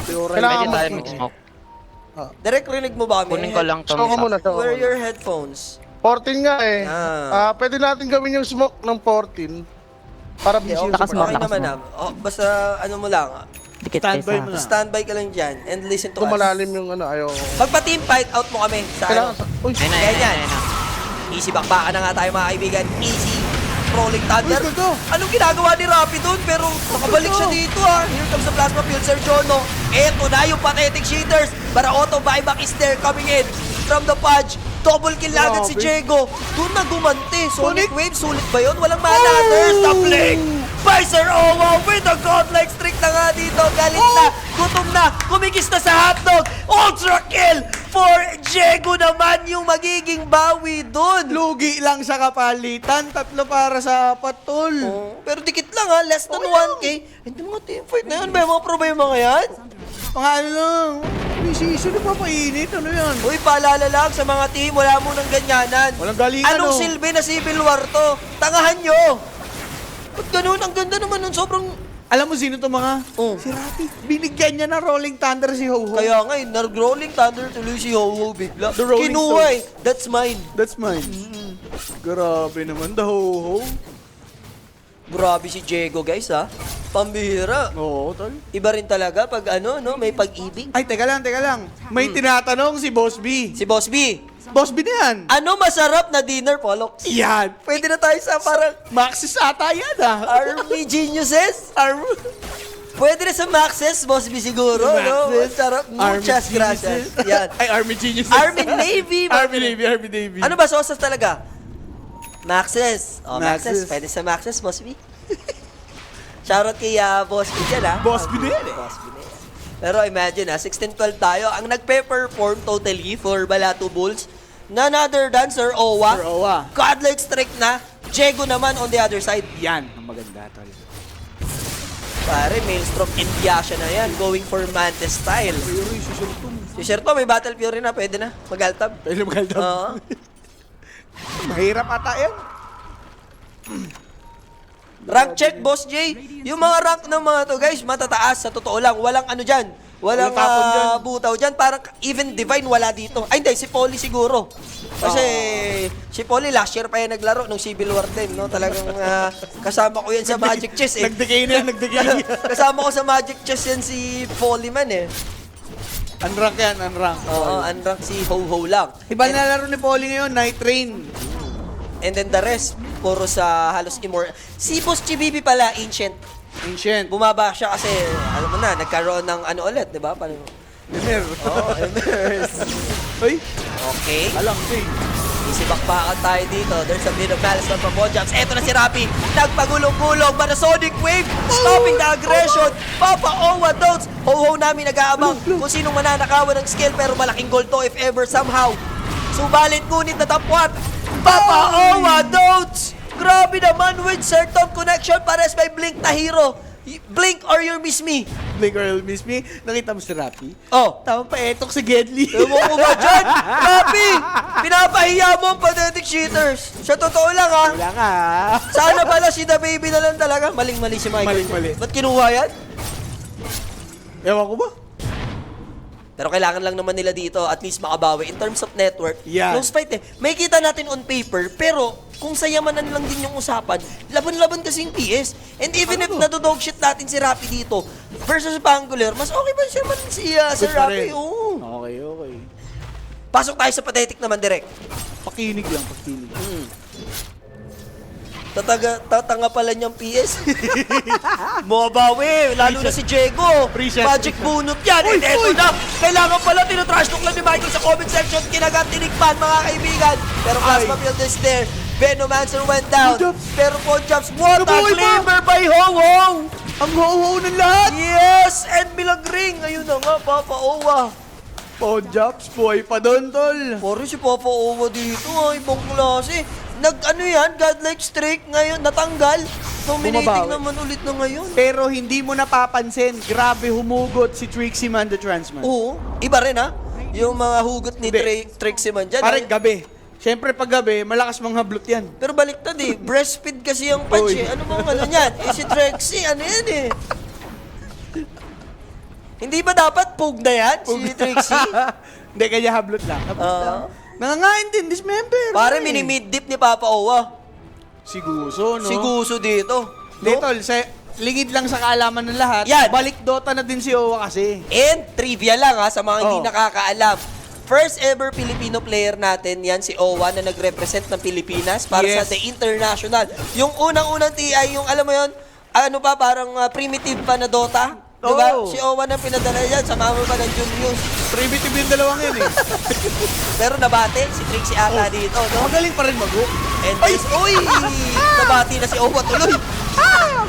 Kailangan Pwede mo. tayo mag-smoke. Direct rinig mo ba kami? Kunin ko lang tong Show ko isa. muna, show ko Wear muna. your headphones. 14 nga eh. Pwede natin gawin yung smoke ng 14. Para busy yung Lakas support. mo. Okay naman na. Oh, basta ano mo lang, Dikit Standby kaysa. mo na. standby ka lang dyan and listen to Kung us. malalim yung ano, ayaw. Magpa-team fight out mo kami sa Kailangan ano. sa... Uy, Ayun na, Kaya ayun na, yan. ayun na. Easy bakbakan na nga tayo mga kaibigan. Easy. Rolling Thunder. Uy, gago. Anong ginagawa ni Rappi doon? Pero nakabalik siya dito Here comes the Plasma Field, Sir Jono. Eto na yung pathetic cheaters. Baraoto buyback is there coming in from the Pudge. Double kill agad si Diego. Doon na gumante. Sonic Wave, sulit ba yun? Walang mana. There's the flick by Sir Owa with a godlike streak na nga dito. Galit na, gutom na, kumikis na sa hotdog. Ultra kill for Diego naman yung magiging bawi doon. Lugi lang sa kapalitan. 3 para sa apat, tol. Oh, pero dikit lang ha, less than 1K. Hindi mga teamfight na yun, may mga problema nga yan. Mga ano lang. Busy nagpapainit. Ano yan? Uy, paalala lang sa mga team, wala mo nang ganyanan. Walang galingan, Anong oh. silbi na Civil War to? Tangahan nyo! Ba't ganun? Ang ganda naman nun, sobrang... Alam mo sino to mga? Oh. Si Rapi. Binigyan niya na Rolling Thunder si Ho-Ho. Kaya nga, nag-rolling thunder tuloy si Ho-Ho bigla. The Rolling Kinuha Stones. eh, that's mine. That's mine. Grabe naman, the Ho-Ho. Grabe si Diego guys ha. Pambihira. Oo, tol. Iba rin talaga pag ano, no, may pag-ibig. Ay, teka lang. May tinatanong si Boss B. Si Boss B, Boss B na yan. ano masarap na dinner, Polox? Yan. Pwede na tayo sa parang Maxis ata yan ah. Army Geniuses? Pwede na sa Maxes, Boss B siguro, no? Maxes. Sarap. Army Muchas gracias. Geniuses. Yan. Ay, Army Geniuses. Army Navy. Army Navy. Ano ba sosas talaga? Maxes. Oh, Maxes. Maxes. Pwede sa Maxes, Boss B. Shoutout kay Boss B dyan, ha? Boss B na yan, eh. Boss B na yan. Pero imagine, 16-12 tayo. Ang nagpe-perform totally for Balato Bulls, none other than Sir Owa. Sir Owa. Godlike strike na. Diego naman on the other side. Yan. Ang maganda, tol. Pare, Maelstrom and Yasha na yan. Going for Mantis style. Si Sherto, may Battle Fury na. Pwede na. Mag-altab. Pwede magaldam. Oo. Mahirap ata yan. Rank check, Boss J. Yung mga rank ng mga to, guys, matataas. Sa totoo lang, walang ano dyan. Walang tapon dyan. butaw dyan. Parang even Divine wala dito. Ay, hindi. Si Polly siguro. Kasi si Polly last year pa yan naglaro nung Civil War din, no? Talagang kasama ko yan sa Magic Chess, eh. Nagdikay na yan, nagdikay. Kasama ko sa Magic Chess yan si Polly man, eh. Unrank yan, unrank. Oo, unrank si Ho-Ho lang. Iba na laro ni Polly ngayon, Night Train. And then the rest, puro sa halos immortal. Si Boss Chibibi pala, Ancient. Ancient. Bumaba siya kasi, alam mo na, nagkaroon ng ano ulit, di ba? Paano? Emer. Oo, Emers. Uy, Okay. alam ko eh. Isibakpakan tayo dito. There's a bit of malice from Ponjabs. Eto na si Rapi. Nagpagulong-gulong. Panasonic Wave. Stopping the aggression. Papa Owa Dotes. Ho-ho namin nag-aabang kung sinong mananakawan ng skill. Pero malaking goal to if ever somehow. Subalit ngunit natapwat. Papa Owa Dotes. Grabe naman with certain connection. Pares may Blink na hero. Blink or you'll miss me. Blink or you'll miss me. Nakita mo si Rapi? Oh. Tama pa etok si Gedli. Ewan ko ba dyan? Rapi! Pinapahiya mo ang pathetic cheaters. Sa totoo lang, ha? Wala ka. Sana pala si The Baby na lang talaga. Maling-mali si Michael. Maling-mali. Ba't kinuha yan? Ewan ko ba? Pero kailangan lang naman nila dito at least makabawi in terms of network. Yan. Close fight eh. May kita natin on paper, pero kung sayamanan lang din yung usapan, laban-laban kasi yung PS. And even if nadodog shit natin si Rapi dito versus Banguler, mas okay ba siya man si Sir pa Rapi? rin. Oo. Okay. Pasok tayo sa pathetic naman direct. Pakinig lang, pakinig. Tatanga pala niyang PS. Mabawi, lalo na si Diego. Pre-shot. Magic bunot yan. Uy, And eto uy! na, kailangan pala tinatrash talk lang ni Michael sa comment section. Kinagat, tinikpan mga kaibigan. Pero Plasma Field is there. Venomancer went down. Ponjabs. Pero Ponjabs, what a Nabuhay pa! glimmer by Ho-Ho! Ang ho-ho ng lahat! Yes! And Milagring. Ayun na nga, Papa Owa. Ponjabs, buhay pa doon, tol. Pare si Papa Owa dito, ibang klase. Nag-ano yan, godlike streak ngayon, natanggal. Dominating Bumabawi. naman ulit na ngayon. Pero hindi mo napapansin, grabe humugot si Trixie Man the Transman. Oo, iba rin ha. Yung mga hugot ni Hindi. Trixie man dyan. Parang gabi. Siyempre pag gabi, malakas mga hablot yan. Pero baliktad eh, breastfeed kasi yung punch Uy. eh. Ano bang ano yan? Eh si Trixie, ano yan eh? Hindi ba dapat pug na yan, si Trixie? Hindi, kaya hablot lang. Hablot lang. Nangangain din, dismember. Pare mini-mid dip ni Papa Owa. Si Guso, no? Si Guso dito. Hindi, tol, sa, lingid lang sa kaalaman ng lahat. Yan. Balik Dota na din si Owa kasi. And trivia lang ha, sa mga hindi Oh. nakakaalam. First ever Filipino player natin, yan si Owa na nag-represent ng Pilipinas para sa Yes. The International. Yung unang-unang TI, yung alam mo yun, ano pa, parang primitive pa na Dota. Diba? Oo. Si Owa na pinadala yan, sama mo pa ng Julius. Primitive yung dalawang yan eh. Pero nabate, si Trixie ata dito, no? Magaling pa rin mag-hook. And this, uy! Nabati na si Owa tuloy.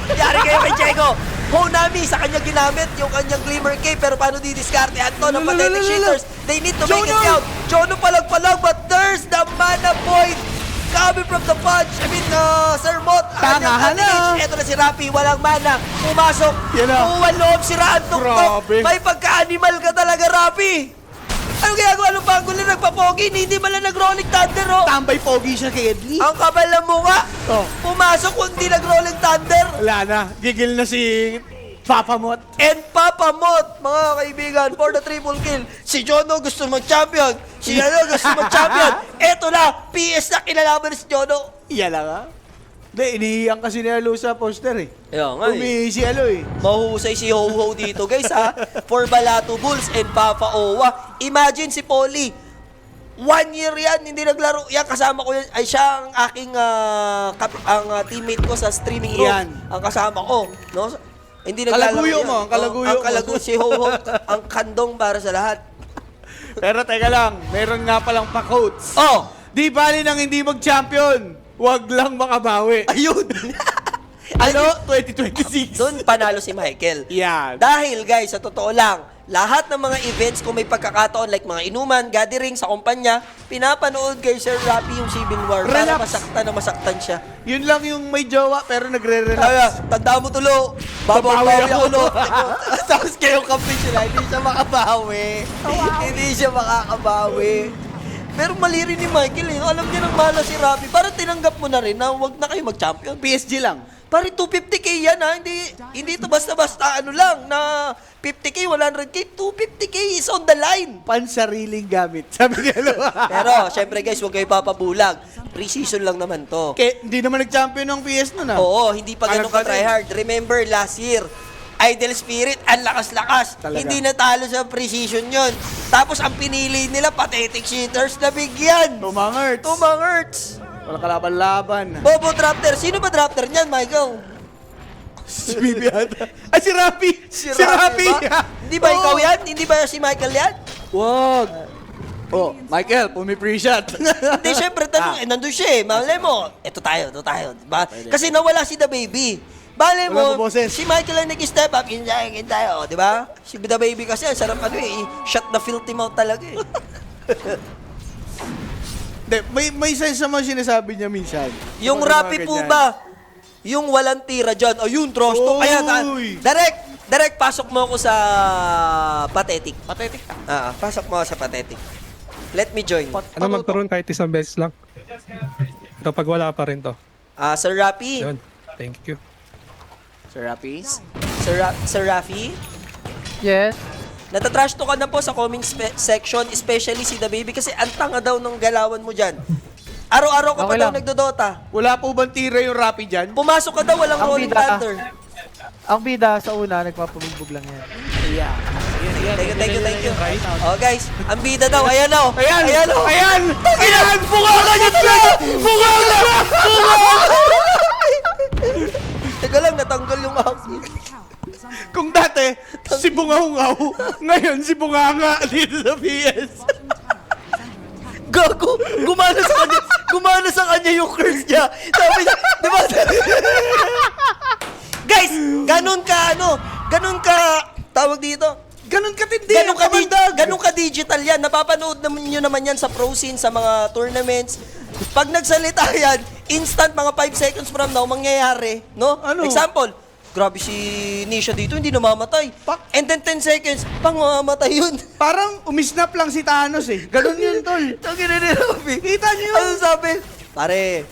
Yari kayo kay Diego. Honami, sa kanya ginamit yung kanyang Glimmer Cape, pero paano didiskartehan to ng pathetic shitters? They need to make it count. Jono palag-palag, but there's the mana point coming from the punch. I mean, Sir Mot. Tangahan na. Ito na si Rapi, walang mana. Pumasok. Yan na. Buwan loob, siraan tuktok. Grabe. May pagka-animal ka talaga, Rapi. Ano ginagawa ng Banguler? Nagpapogi, hindi pala nag-rolling thunder, oh. Tambay pogi siya kay Edli. Ang kabal ng mukha. Oh. Pumasok kung di nag-rolling thunder. Wala na. Gigil na si Papa Mot. And Papa Mot, mga kaibigan, for the triple kill. Si Jono gusto mag-champion. Si ano gusto mag-champion. Eto na, PS na kinalaban si Jono. Iyan lang ha. Hindi, inihiyang kasi ni Alo sa poster eh. Ayaw nga Umihi si Alo eh. Mahusay si Ho-Ho dito, guys, ha? For Balato Bulls and Papa Owa. Imagine si Polly. 1 year yan, hindi naglaro. Yan, kasama ko yan. Ay, siya ang aking teammate ko sa streaming room. Yan. Ang kasama ko. No? Hindi naglalaro Kalaguyo yan. mo, ang kalaguyo Ang mo. kalaguyo si Ho-Ho. Ang kandong para sa lahat. Pero teka lang, meron nga palang pa-coats. Oh! Di bali nang hindi mag-champion, wag lang makabawi. Ayun! Ano? 2026. Doon panalo si Michael. Yan. Dahil guys, sa totoo lang, lahat ng mga events kung may pagkakataon like mga inuman, gathering sa kumpanya, pinapanood kay Sir Rapi yung Civil War para Relax. masaktan siya. Yun lang yung may jowa pero nagre-relax. Kaya, tanda mo tulo, babawi Babawi ako ako. no. Tapos kayo kampi sila, hindi siya makabawi. Hindi siya makakabawi. Pero mali rin ni Michael eh. Alam niya nang mahala si Rapi. Parang tinanggap mo na rin na wag na kayo mag-champion. PSG lang. Pare, 250k yan ha. Hindi ito basta-basta ano lang na 50k, 100k, 250k is on the line. Pansariling gamit. Sabi nila. Pero, syempre guys, huwag kayo papabulag. Pre-season lang naman to. Kaya hindi naman nag-champion ng PS nun ah. Oo, hindi pa ganun Alam ka ka-tryhard. Remember, last year, Idle Spirit, ang lakas-lakas. Talaga. Hindi natalo sa pre-season yun. Tapos, ang pinili nila, pathetic cheaters na bigyan. Tumangerts. Tumangerts. Wala kalaban-laban. Bobo Drafter. Sino ba Drafter niyan, Michael? Si Bibi ata. Ay, si Rapi! Si Rafi Rapi! ba? Hindi ba ikaw yan? Hindi ba si Michael yan? Wag! Oh, Michael, pumi-free shot. Hindi, syempre, tanong, nandun siya eh. Malay mo, ito tayo. Diba? Kasi nawala si The Baby. Malay Wala mo, mo boses. si Michael ang nag-step up, yun tayo, di ba? Si The Baby kasi, ang sarap ano eh, shot the filthy mouth talaga eh. Hindi, may sense naman sinasabi niya minsan. Yung Mga Rappi po ganyan. ba? Yung walang tira dyan, ayun, trust talk. Ayan, Uy! direct, pasok mo ako sa pathetic. Pathetic. Pasok mo ako sa pathetic. Let me join. Ano magturon kahit isang beses lang. Kapag wala pa rin to. Sir Rappi. Yun. Thank you. Sir Rapi? Sir Rafi. Yes. Natatrash to ka na po sa comment section, especially si The Baby kasi ang tanga daw ng galawan mo dyan. Araw-araw ka pa Okay daw lang. nagdodota. Wala po bang tira yung Rapi dyan? Pumasok ka daw, walang Ang rolling bida. thunder. Ang bida sa una, nagpapabugbog lang yan. Thank you. Oh guys, ang bida daw, ayan o. Ayan! o. Ayan! Ayan! Bunga niya talaga! Bunga! Teka lang, natanggal yung outfit. Kung dati, si Bungaungaw, ngayon si Bunganga dito sa PS. Gago, gumana sa kanya yung curse niya. Sabi niya, di ba? Guys, ganun ka, tawag dito, Ganon katindi. ganun ka digital yan. Napapanood naman nyo naman yan sa pro scene, sa mga tournaments. Pag nagsalita yan, instant mga 5 seconds from now, mangyayari. No? Ano? Example, grabe si Nisha dito, hindi namamatay. And then 10 seconds, mamamatay yun. Parang umisnap lang si Thanos eh. Ganon yun, tol. Tangina ni Robby. Kita niyo yun. Ano sabi? Pare,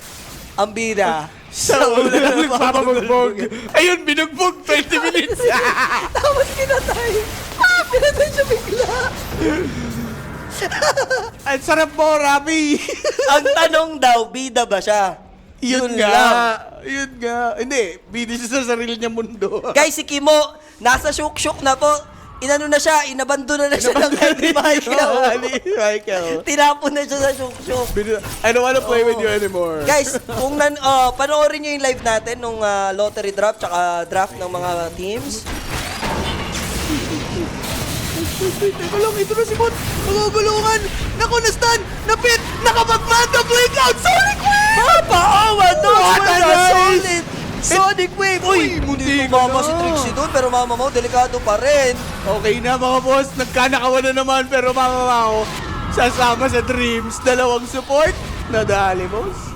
ang bida. Sa ulo na nagpapabugbog. Ayun, binugbog 20 minutes. Tapos pinatay. Pinatay siya bigla. Ang sarap mo, Rapi. Ang tanong daw, bida ba siya? Yun lang. nga. Yun nga. Hindi, bidi siya sa sarili niya mundo. Guys, si Kimo, nasa syuk-syuk na po. Inano na siya, inabandona na siya ng ni Michael. Michael. Tinapon na siya sa syuk-syuk. I don't wanna play with you anymore. Guys, kung panoorin nyo yung live natin nung lottery drop tsaka draft ng mga teams. Teka lang, ito na si Mon. Magugulungan. Naku, na-stun. Napit. Nakapag-manda. Breakout. Sonic Wave. Paawa, those What were a the nice! solid Sonic Wave. Uy, hindi mama si Trixie doon, pero mama mo, delikado pa rin. Okay na mga boss. Nagkanakawa na naman. Pero mama ko, sasama sa Dreams. Dalawang support. Nadali, boss.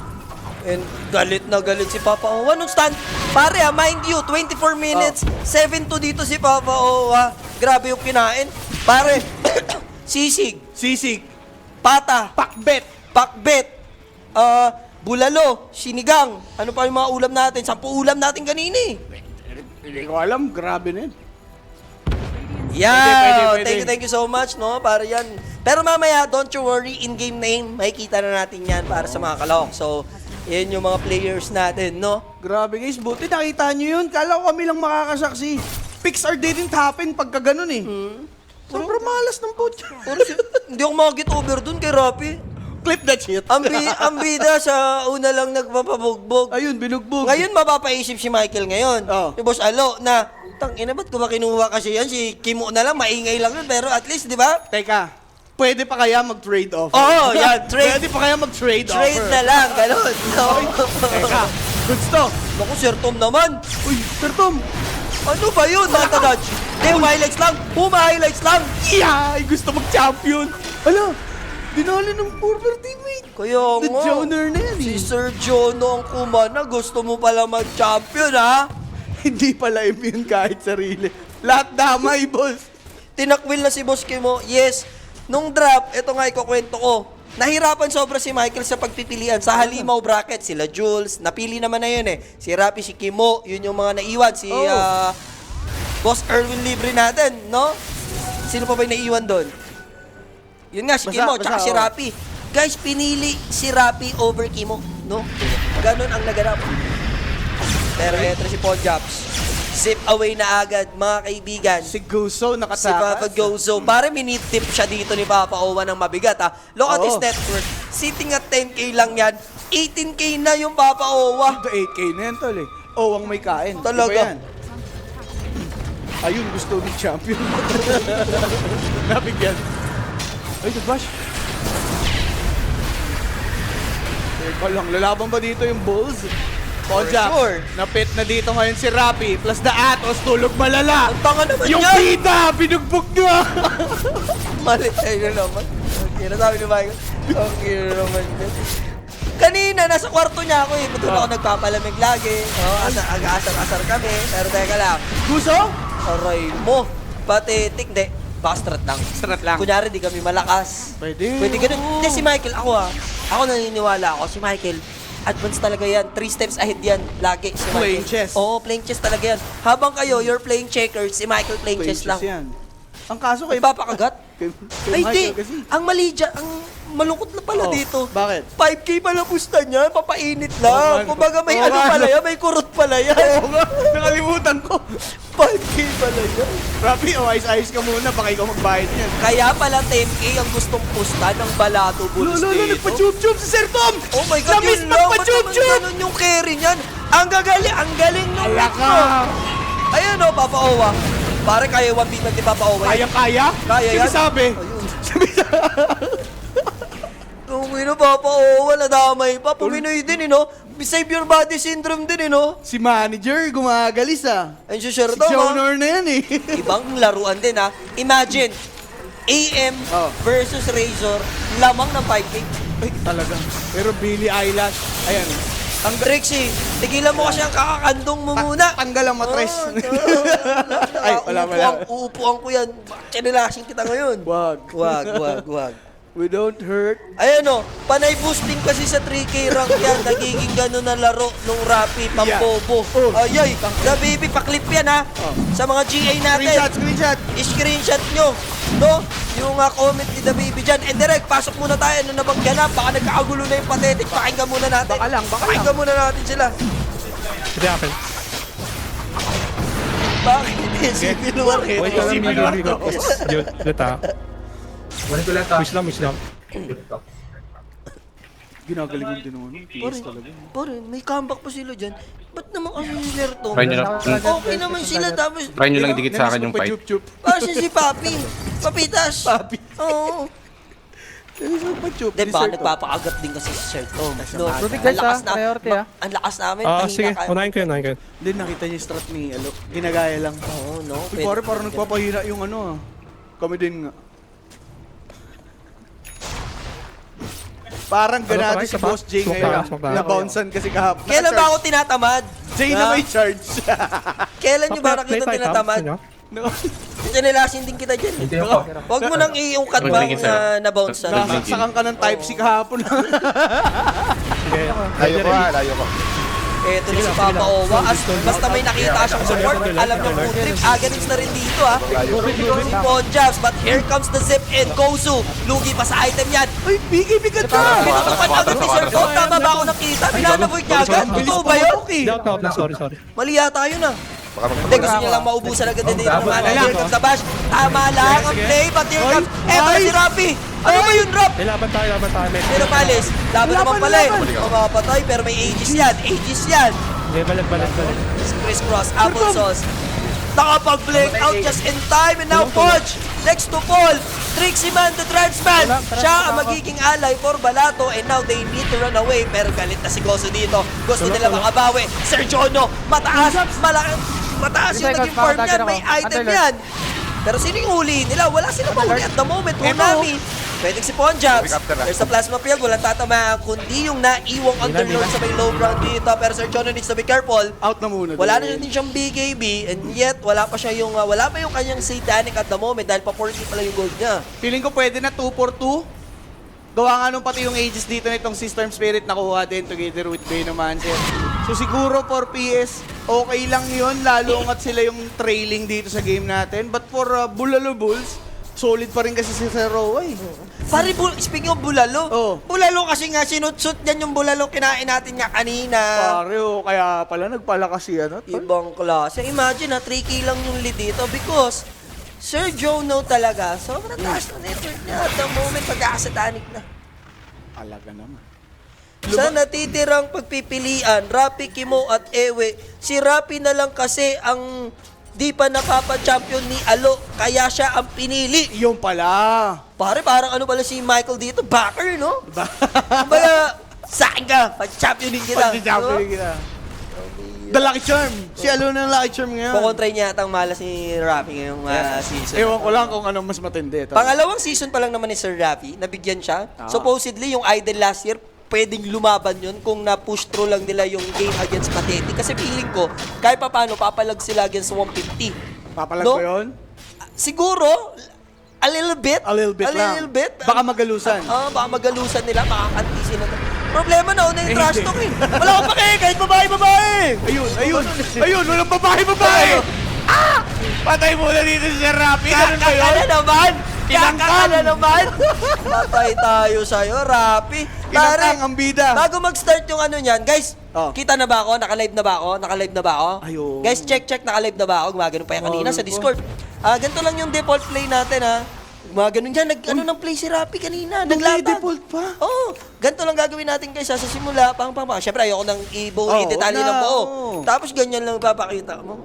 And galit na galit si Papa Owa nung stand. Pare mind you, 24 minutes, 7-2 dito si Papa Owa. Grabe yung kinain. Pare, sisig, Sisig. pata, Pakbet. pakbet, bulalo, sinigang. Ano pa yung mga ulam natin? 10 ulam natin kanina eh. Hindi ko alam. Grabe na yun. Yeah, pwede. thank you so much, no? Para yan. Pero mamaya, don't you worry, in-game name, makikita na natin yan para sa mga kalahok. So, yan yung mga players natin, no? Grabe guys. Buti nakita nyo yun. Kala ko kami lang makakasaksi. Pixar didn't happen pagka ganun eh. Sobrang malas ng putya. Hindi ako makakit over dun kay Rapi. Clip that shit. Ang bida sa una lang nagpapabugbog. Ayun, binugbog. Ngayon, mapapaisip si Michael ngayon. Oh. Si Boss Alo na, tangina, ba't ko ba kinuha kasi yan? Si Kimo na lang, maingay lang yun. Pero at least, di ba? Teka, pwede pa kaya mag-trade offer? Oo, yan, trade. Pwede pa kaya mag-trade offer? Trade na lang, gano'n. No? Teka, goods to. Naku, Sir Tom naman. Uy, Sir Tom. Ano ba yun, Mata Dodge? Hindi, highlights lang. Highlights lang. Yeah, ay gusto mag-champion. Hala, dinali ng former teammate. Kaya The nga. Joner na yan Si eh. Sir Jono ang kumana. Gusto mo pala mag-champion, ha? Hindi pala immune kahit sarili. Lahat damay, boss. Tinakwil na si Boss Kimo. Yes, nung draft, ito nga ikukwento ko. nahirapan sobra si Michael sa pagpipilian. Sa halimaw bracket, sila Jules, napili naman na yun eh. Si Rapi, si Kimo, yun yung mga naiwan. Si Boss Erwin Libre natin, no? Sino pa ba yung naiwan doon? Yun nga, si Kimo, tsaka si Rapi. Guys, pinili si Rapi over Kimo, no? Ganon ang naganap. Pero eto si Paul Jobs. Zip away na agad, mga kaibigan. Si Guso Si nakatakas. Papa Gozo. Pare minitip siya dito ni Papa Owa ng mabigat ha. Look at his Oo. net worth. Sitting at 10k lang yan. 18k na yung Papa Owa. Ito 8K na yan, tol eh. Oh, ang may kain. Talaga. Iba yan. Ayun, gusto ng champion. Nabigyan. Ay, nag-bash. Teka lang, lalaban ba dito yung Bulls? Ponjak, sure. napit na dito ngayon si Rapi, plus the Atos, tulog malala. Ang tanga naman Yung yan. bida, binugbog niya. Mali tayo na naman. Okay na sabi ni Michael. Okay na naman yun. Kanina, nasa kwarto niya ako eh. Doon ako nagpapalamig lagi. Ag-asar-asar kami. Pero teka lang. Guso? Aray mo. Patetik. Hindi. Baka strat lang. Strat lang. Kunyari, di kami malakas. Pwede. Pwede ganun. Hindi, si Michael, ako Ako naniniwala ako. Si Michael, advance talaga yan. 3 steps ahead yan. Lagi si Michael. Playing chess. Oo, playing chess talaga yan. Habang kayo, you're playing checkers, si Michael playing chess lang. Yan. Ang kaso Ay, kay papakagat? kay Ay, di. Michael kasi. Ang mali dyan, ang malungkot na pala Oh, dito. bakit? 5K pala pusta niya, papainit lang. Oo, Kumbaga may oo, ano nga, pala no? yan, may kurot pala yan. Oo nga, nakalimutan ko. 5K pala yan. Rapi, ayos-ayos ka muna, baka ikaw magbayad niyan. Kaya pala 10K ang gustong pusta ng Balato Bulls Lolo, dito. nagpa-chup-chup si Sir Tom! Oh my God, Lamis yun lang. Ba't magpa-chup-chup! naman ganun yung carry niyan? Ang galing ng Kaya Rick ka! mo. Ayan o, Papa Owa. Pare, kaya 1v ni Papa Owa. Kaya-kaya? Kaya yan. Sabi. Tungin na, Papa Owa, nadamay pa. Puminoy din, no? Save your body syndrome din, no? Si manager, gumagalis ah. Ayun si Sir Si Tom, ha? Jonor na yan eh. Ibang laruan din, ha? Imagine, AM Oh. versus Razor, lamang ng 5K. Ay, talaga. Pero Billy Eyelash, ayan. Ang Trixie, tigilan mo kasi ang kakakandong mo muna. Tanggal ang matres. Ay, Ay, wala. uupuan ko yan. Chinilasing kita ngayon. Wag. Wag. We don't hurt. Ayan o, panay boosting kasi sa 3K rank yan. Nagiging gano'n na laro nung Rappi, pambobo. Oh. Ayay, the baby, paklip yan ha. Sa mga GA natin. Screenshot. I-screenshot nyo. No? Yung comment ni the baby dyan. And direct, pasok muna tayo. Ano na bang ganap? Baka nagkakagulo na yung pathetic. Pakinggan muna natin. Baka lang. Pakinggan muna natin sila. Hindi akin. Bakit? Civil War. Wait ka lang, Miguel. Yun, lata. Wish lang. Ginagaling din naman. PS talaga. Pare, may comeback pa sila dyan. Ba't naman kasi si Lerto? Try nyo lang. Okay naman sila, tapos... Try nyo lang dikit sa akin yung fight. Chup-chup. Parang si Papi. Papitas. Papi. Oo. Pa-chup. Then baka nagpapakagat din kasi si Sir Tom. No, Rubik guys, ang lakas ha? Priority, ha? Ang lakas namin. Sige, mahina ka. unahin ko yun. Hindi, nakita niya yung strat ni Alok. Ginagaya lang. Oo, no? Uy, pare, parang nagpapahina yung ano ah. Kami din nga. Parang ganado try? si Isa pa? Boss J Smoke ngayon. tayo, smoke tayo. Na-bouncean kasi kahapon. Kailan ba ako tinatamad? Jay na may charge. Kailan nyo ba nakita tinatamad? No. Sinilasin din kita dyan. Huwag mo nang iungkat ba Mag-link sir. na-bounce na. Nasaksakan ka ng type C kahapon. Layo ko. Eto na si Papa Owa. Basta may nakita siyang support, alam niyo food trip. Aganins na rin dito ha. Si Ponjabs, but here comes the zip in. Gozu, lugi pa sa item yan. Ay, bigay ka dyan. Pinutupan agad ni Sir Tom. Tama ba ako nakita? Pinanavoid niya agad? Totoo ba yun? Sorry. Mali yata yun ah. Baka Hindi, gusto niya lang maubusan agad din dito naman. Here comes the bash. Tama lang ang play, but here comes... Eto na si Rappi. Ano ba yun, Rap? Laban tayo. Pero Palis, laban naman pala eh. Mamapatay, pero may Aegis yan. Hindi, balik. Crisscross, applesauce. Nakapag-blink out just in time. And now Podge, next to Paul. Trixie Man, the Transman. Siya ang magiging ally for Balato. And now they need to run away. Pero galit na si Gozo dito. Gusto nila makabawi. Sir Jono, mataas yung naging farm yan. May item yan. Pero sino yung huli nila? Wala silang mahuli at the moment. Unami. Pwedeng si Ponjabs. There's a plasma field. Walang tatamaan. Kundi yung naiwang underlord sa may low ground dito. Pero Sir Jono needs to be careful. Out na muna. Wala na din siyang BKB and yet wala pa yung kanyang satanic at the moment dahil pa 40 pala yung gold niya. Feeling ko pwede na 2 for 2. Gawa nga nung pati yung Aegis dito nitong si Storm Spirit nakuha din together with Venomancer. So siguro for PS, okay lang yun, lalo ngat sila yung trailing dito sa game natin. But for Bulalo Bulls, solid pa rin kasi si Zero eh. Pare, speaking of bulalo, Oh. bulalo kasi nga, sinutsut yan yung bulalo kinain natin nga kanina. Pare, kaya pala nagpalakas si ano. tol. Ibang klase. Imagine na 3K lang yung lead dito because Sir Jono talaga, sobrang taas na network niya at the moment pag-aasatanic na. Alaga naman. Sa natitirang pagpipilian, Rapi, Kimo at Ewe, si Rapi na lang kasi ang di pa napapa-champion ni Alo, kaya siya ang pinili. Yung pala. Pare, parang ano pala si Michael dito, backer, no? Kumbaga, sa akin ka, pag-championin kita. Pag-champion kita. The Lucky Charm. Si Alo ng Lucky Charm ngayon. Kukontray niya atang malas ni Rapi ngayong season. Ewan ko lang kung anong mas matindi. Tol. Pangalawang season pa lang naman ni Sir Rafi, nabigyan siya. Supposedly, yung idol last year, pwedeng lumaban yun kung na-push through lang nila yung game against Pathetic. Kasi feeling ko, kahit pa paano, papalag sila against 150. Papalag No? ko yun? Siguro, a little bit. A little bit lang. little bit. Baka magalusan. Baka magalusan nila, makakantisin na. Problema na, una yung trash hindi. talk eh. Wala akong pake, kahit babae. Ayun, walang babae. Patay muna dito si Sir Rapi. Ano na Kaka yun? na naman! Tinangkang! Kaka na naman! Patay tayo sa'yo, Rapi. Kinatang ang bida. Bago mag-start yung ano niyan, guys, Oh. kita na ba ako? Naka-live na ba ako? Naka-live na ba ako? Ayun. Guys, check, naka-live na ba ako? Gumagano pa yan kanina sa Discord. Ganito lang yung default play natin, ha? Gumagano dyan, ano ng play si Rapi kanina? Naglatag. default pa? Oo. Ganito lang gagawin natin guys, sa simula, pang. Siyempre, ayoko nang Oo, i-detalye na, ng buo. oo. Tapos ganyan lang papakita mo.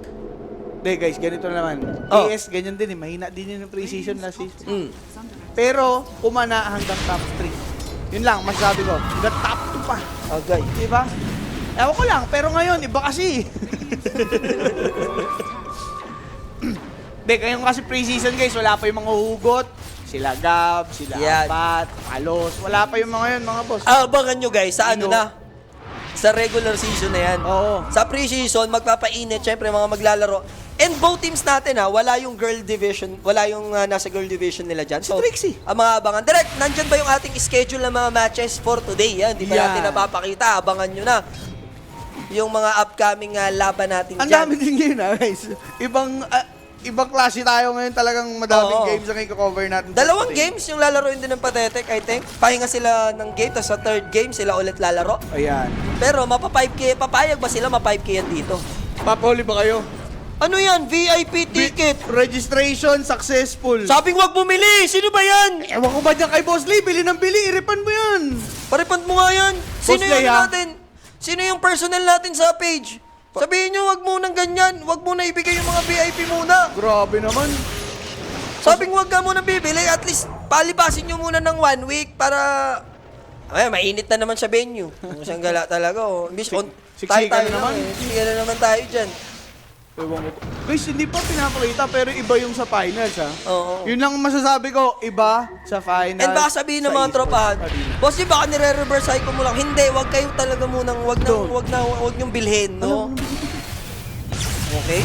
Hindi guys, ganito naman. Oh. PS, ganyan din eh. Mahina din yun yung pre-season last season. Mm. Pero, kumana hanggang top 3. Yun lang, masasabi ko. Hanggang top 2 pa. Okay. Diba? Ewan ko lang, pero ngayon, iba kasi. Hindi, ngayon kasi pre-season guys, wala pa yung mga hugot. Sila Gab, sila Yan. Apat, Alos. Wala pa yung mga yun, mga boss. Abangan nyo guys, sa ano Sino? na? Sa regular season na yan. Oo. Sa pre-season, magpapainit, syempre mga maglalaro. And both teams natin wala yung girl division, wala yung nasa girl division nila dyan. So, Trixie. ang mga abangan. Direct, nandyan ba yung ating schedule ng mga matches for today? Yan, di ba Yan. natin napapakita? Abangan nyo na. Yung mga upcoming laban natin Ang dyan. dami din yun, guys. Ibang klase tayo ngayon, talagang madaming Oo. games ang i-cover natin. Dalawang games yung lalaroin din ng Pathetic, I think. Pahinga sila ng game, tapos sa third game sila ulit lalaro. Ayan. Pero mapa-5K, papayag ba sila ma-5K yan dito? Papahuli ba kayo? Ano yan? VIP ticket! Registration successful. Sabing wag bumili! Sino ba yan? Ewan ko ba dyan kay Boss Lee? Bili ng bili, iripan mo yan. Paripant mo nga yan. Sino Boss Lea. yung natin? Sino yung personal natin sa page? Sabihin nyo, wag munang ganyan. Wag muna ibigay yung mga VIP muna. Grabe naman. Sabing wag ka muna bibili. At least, palipasin nyo muna ng 1 week para... Ay, mainit na naman sa venue. Kung siyang gala talaga. Oh. Imbis, siksikan na naman. Siksikan na naman tayo dyan. Ewan ko. Guys, hindi pa pinapakita pero iba yung sa finals ha. Oo. Yun lang masasabi ko, iba sa finals. And baka sabihin ng sa mga esports tropahan, arena. boss, di baka nire-reverse cycle mo lang. Hindi, wag kayo talaga munang, wag niyong bilhin, no? Okay?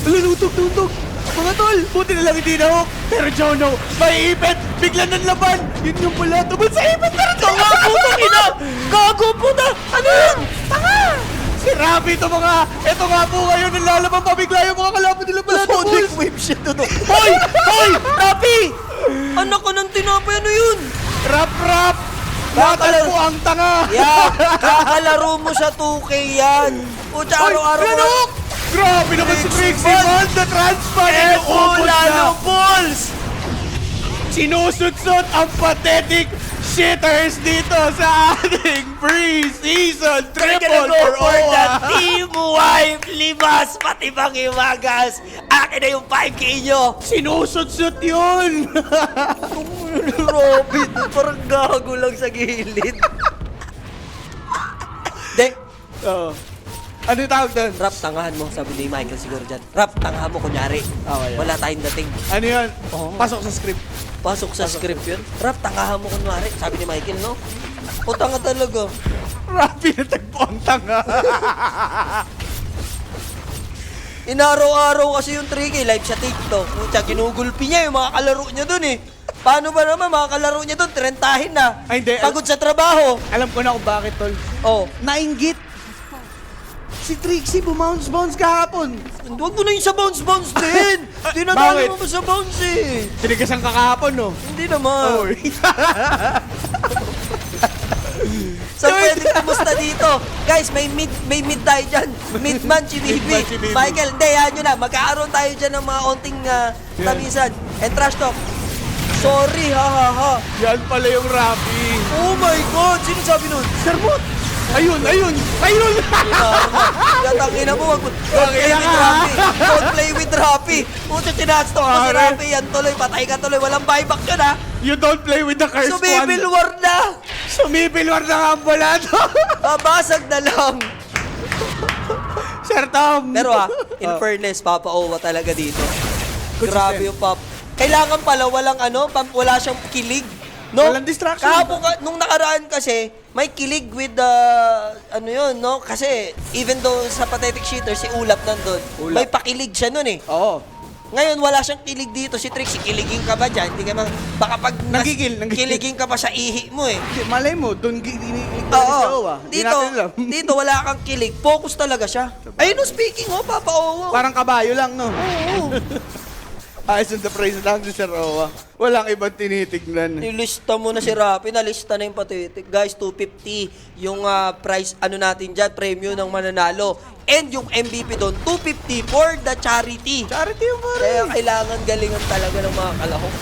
Ala, lutog. Mga tol, buti na lang hindi na hook. Pero Jono, may ipit, bigla ng laban. Yun yung pala, tubod sa ipit. Pero Tanga, putang ina! Gago, puta! Ano yan? Tanga! si Rafi ito mga, ito nga po ngayon, nilalaban pa bigla yung mga kalaban nila pala. Sonic wave shit to. Hoy! Hoy! Rapi! Anak ko ng tinapay, ano yun? Rap! Kakala- Bakal po ang tanga. Yan! Kakalaro mo sa 2K yan! Puta, araw-araw Ay, mo ano? Grabe naman si Trixie Man, the transparent Wala na. ng balls! Sinusutsot ang pathetic shitters dito sa ating pre-season We're triple gonna go for the OA. team wipe limas pati bang iwagas. Akin na yung 5K nyo. Sinusutsot yun. Robin, parang gago lang sa gilid. De, Oo. Ano yung tawag doon? rap tangahan mo, sabi ni Michael siguro dyan. Rap tangahan mo, kunyari. Okay. Wala tayong dating. Ano yun? Pasok sa script. Pasok sa script yun. Rap tangahan mo, kunyari. Sabi ni Michael, no? O tanga talaga. Rapi na tagpo ang tanga. Inaraw-araw kasi yung 3K live sa TikTok. Kutya, ginugulpi niya yung mga kalaro niya dun eh. Paano ba naman mga kalaro niya doon? Trentahin na. Ay, hindi. Pagod sa trabaho. Alam ko na kung bakit, tol. Oh, Nainggit. Si Trixie bumounce-bounce kahapon. huwag mo na yung sa bounce-bounce din. Dinadali mo sa bounce eh. Tinigasan ka kahapon, no? Hindi naman. So, pwede kumusta dito? Guys, may mid tayo dyan. Mid-man, Chibibi. Michael, hindi, yan nyo na. Magkakaroon tayo dyan ng mga onting tamisan. And trash talk. Sorry, ha. Yan pala yung Rappi. Oh my God! Sino sabi nun? Sermot! Ayun! Gatangin na mo, don't play with Rappi. Puto, sinastok mo si Pare. Rappi. Yan tuloy, patay ka tuloy. Walang buyback yun, ha? You don't play with the cursed Sumibil one. war na! Sumibilwar na nga ang bolado. Babasag na lang. Sir Tom. Pero in fairness, Papa Owa talaga dito. Grabe yung Pap. Kailangan pala walang wala siyang kilig. No? Walang distraction. Kahapon, nung nakaraan kasi, may kilig with the, no? Kasi, even though sa pathetic cheater, si Ulap nandun, may pakilig siya nun eh. Oo. Ngayon, wala siyang kilig dito. Si Trixie, kiligin ka ba dyan? Hindi ka baka pag Nagigil. kiligin ka pa sa ihi mo eh. Malay mo, doon ginigilig Oo. si Owa. Di Dito, natin alam. dito wala kang kilig. Focus talaga siya. Ayun no, speaking Papa Owa. Parang kabayo lang, no? Oo. Ayos on the praise lang si Sir Owa. Walang ibang tinitignan. Nilista mo na si Rappi, nalista na yung patitik. Guys, 250 yung price, natin dyan, premium ng mananalo. And yung MVP doon, 250 for the charity. Charity yung pare. Kaya kailangan galingan talaga ng mga kalahok.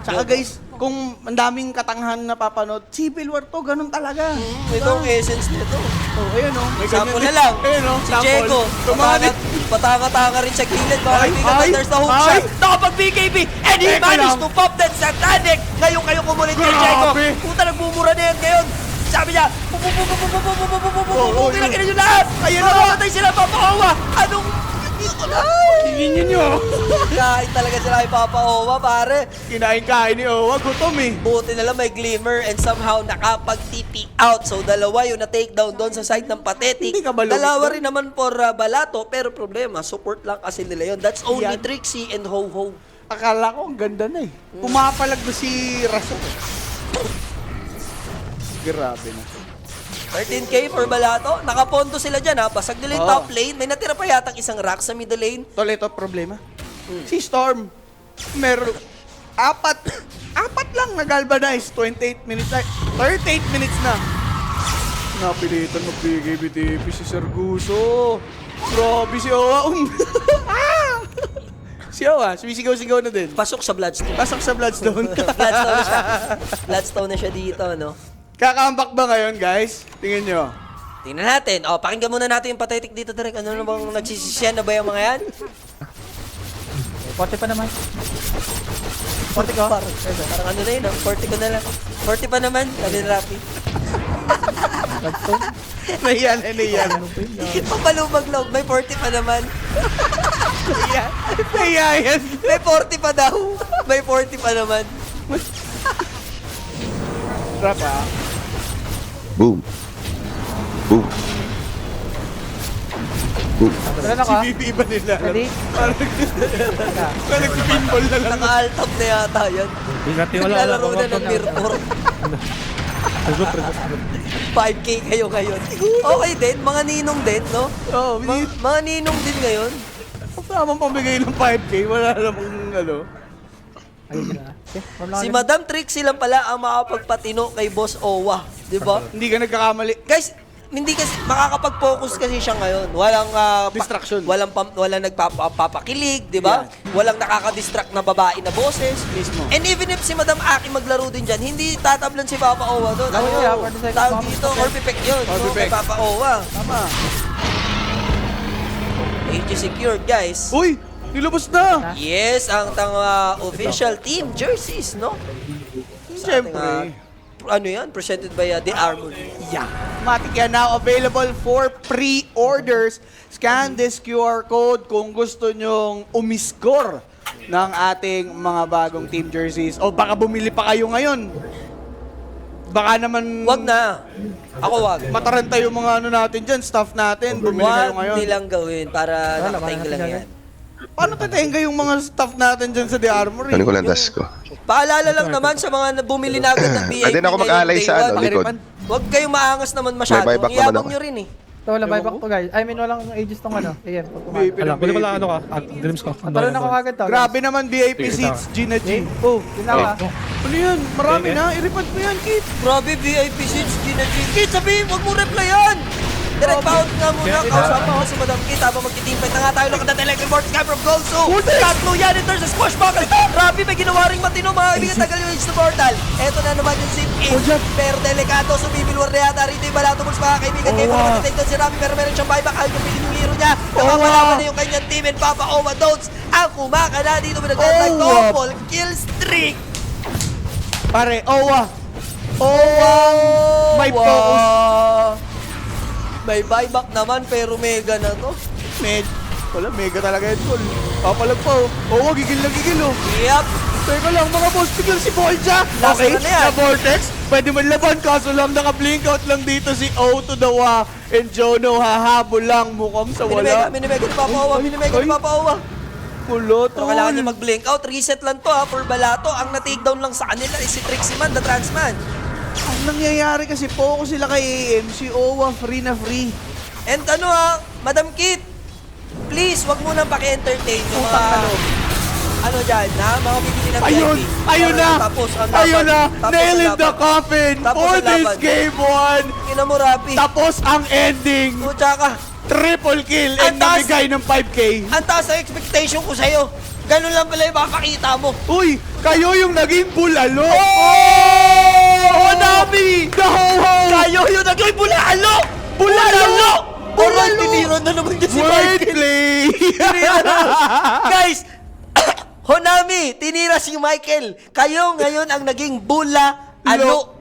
Tsaka guys, kung ang daming katanghan na papanood, Civil War to, ganun talaga. Ito ang essence nito. Oh, ayun o. May Sample ganyan na lang. Ayun o, Si Diego, patanga-tanga rin sa gilid. Mga kaibigan, but there's the hook shot. Nakapag BKB, and he Teka managed lang. to pop that satanic. Ngayon kayo kumulit kay Diego. Grabe. Puta, nagmumura na yan ngayon. Sabi niya, pinakina nyo lahat. Ayun na. Mamamatay sila, Papa Owa. Anong... Hingin nyo. Kain talaga sila kay Papa Owa, pare. Kinain-kain ni Owa, gutom eh. Buti na lang may glimmer and somehow nakapag-TP out. So, dalawa yung na-takedown doon sa side ng Pathetic. Hindi ka ba lumit Dalawa doon? rin naman for Balato, pero problema, support lang kasi nila yun. That's only Yan. Trixie and Ho-Ho. Akala ko, ang ganda na eh. Pumapalag ba si Raso? Grabe na. 13K for Balato. Nakapondo sila dyan, ha? Basag nila yung Oo. top lane. May natira pa yatang isang rack sa middle lane. Tol, ito problema. Si Storm, meron apat lang na-galvanize. 28 minutes na. 38 minutes na. Napilitan magbigay BTP si Serguso. Grabe si Owa. Si Owa, sumisigaw-sigaw na din. Pasok sa Bloodstone. Pasok sa Bloodstone. Bloodstone na siya. Bloodstone na siya dito, no? Kakambak ba ngayon, guys? Tingin nyo. Tingnan natin. O, pakinggan muna natin yung Pathetic dito, Direk. Ano na bang nagsisisyan na ba yung mga yan? Forte pa naman. Forte ko. Parang ano na yun, 40 ko na lang. 40 pa naman, sabi ni Rappi. Nahiyan. Papalubag log, may 40 pa naman. Nahiyan. May 40 pa daw. May 40 pa naman. Trap ah. Boom. Boom. Wala na Si ka. Bibi iba nila. Ready? Parang nag-pinball na lang. Naka-altap na yata yan. Hindi natin wala. Naglalaro na ng Mirror. 5K kayo ngayon. Okay din, mga ninong din, no? Oo, Mga ninong din ngayon. tamang pamigay ng 5K. Wala namang ano. Ayun na. Okay, from now Si on. Madam Trixie lang pala ang makapagpatino kay Boss Owa. Di ba? Hindi ka nagkakamali. Guys, hindi kasi makakapag-focus kasi siya ngayon. Walang Distraction. walang nagpapakilig, 'di ba? Walang nakaka-distract na babae na boses. Mismo. And even if si Madam Aki maglaro din diyan, hindi tatablan si Papa Owa doon. Oh, yeah, for the second tawag half. dito, or pipek 'yun. Or No, pipek. kay Papa Owa. Tama. AG secured, guys. Uy! Nilabas na! Yes, ang official team jerseys, no? Sa ating, Siyempre. ano yan? Presented by The Armor. Yeah. Matik yan now available for pre-orders. Scan this QR code kung gusto nyong umiscore ng ating mga bagong team jerseys. O baka bumili pa kayo ngayon. Baka naman Wag na. Ako wag. mataranta yung mga ano natin dyan, staff natin. Bumili kayo Wag ngayon. nilang gawin para Wala, nakataing wala lang natin yan. Paano tatenga yung mga staff natin dyan sa The Armory? Ano ko lang das ko? Paalala lang naman sa mga bumili na agad ng VIP. Pwede na ako mag-alay ngayong sa day ano, one. likod. Huwag kayong maangas naman masyado. May buyback Ang naman yabang ako. nyo rin eh. Ito, walang buyback to guys. I mean, walang ages tong ano. Ayan, pag VIP Alam, ng pwede pala VIP. ano ka? At glimpse ko. Pero na ako agad to. Grabe naman VIP Sige, seats, Gina G. Oh, Yun lang ah. ano yan? Marami na. I-report mo yan, Kit. Grabe, VIP seats, Gina G. Kit, sabihin, huwag mo replyan! Direct bout nga muna, kausama ko si Madam Kit habang magti-teamfight na nga tayo. Look at the teleport sky from Golso. Tatlo yan in terms of squashbuckle. Grabe, may ginawa ring matino mga kaibigan. Tagal yung Age to Portal. Eto na naman yung zip in. Pero delikado, sumibilwar na yata rito yung Balatobles mga kaibigan. Kaya mo naman take down si Rami pero meron siyang buyback. Ayaw yung pinili yung hero niya. Nakapalaban na yung kanyang team and Papa Oma Dotes. Ang kumakana dito with a godlike double kill streak. Pare, Owa. Owa. May focus. May buyback naman pero mega na to. Wala, mega talaga yun, tol. Papalag pa, oh. Owa, gigil na gigil, oh. Yep. Teka lang, mga boss, biglang si Bolja. Lasa Okay, na yan. na Vortex. Pwede man laban, kaso lang naka-blink out lang dito si O to the Wa. And Jono, hahabol lang, mukhang sa wala. Minimega ni Papa Owa. Minimega ni Ay. Papa Owa. Kulo, Pero tol. kailangan niya mag-blink out. Reset lang to ha for Balato. Ang na-takedown lang sa kanila is si Trixie Man, the Transman. Ang nangyayari kasi, focus sila kay AM. Si Owa, free na free. And ano ha, Madam Kit, please, wag mo nang paki-entertain yung mga, ano dyan, ha? Mga bibili ng Ayun! VIP. Ayun na! Tapos ang laban. Ayun na! Tapos Nail ang in the laban. coffin Tapos for ang this laban. game 1! Ina mo, Rapi. Tapos ang ending! O, tsaka, Triple kill and Ang taas- nabigay ng 5K. ang taas ng expectation ko sa'yo. Ganun lang pala yung makakita mo. Uy! Kayo yung naging bulalo! Oh! Hanami! The ho-ho! Kayo yung naging bulalo! Bulalo! Alright, tinira na naman niya si Michael. Wordplay! Guys, Honami, tinira si Michael. Kayo ngayon ang naging bula-alo.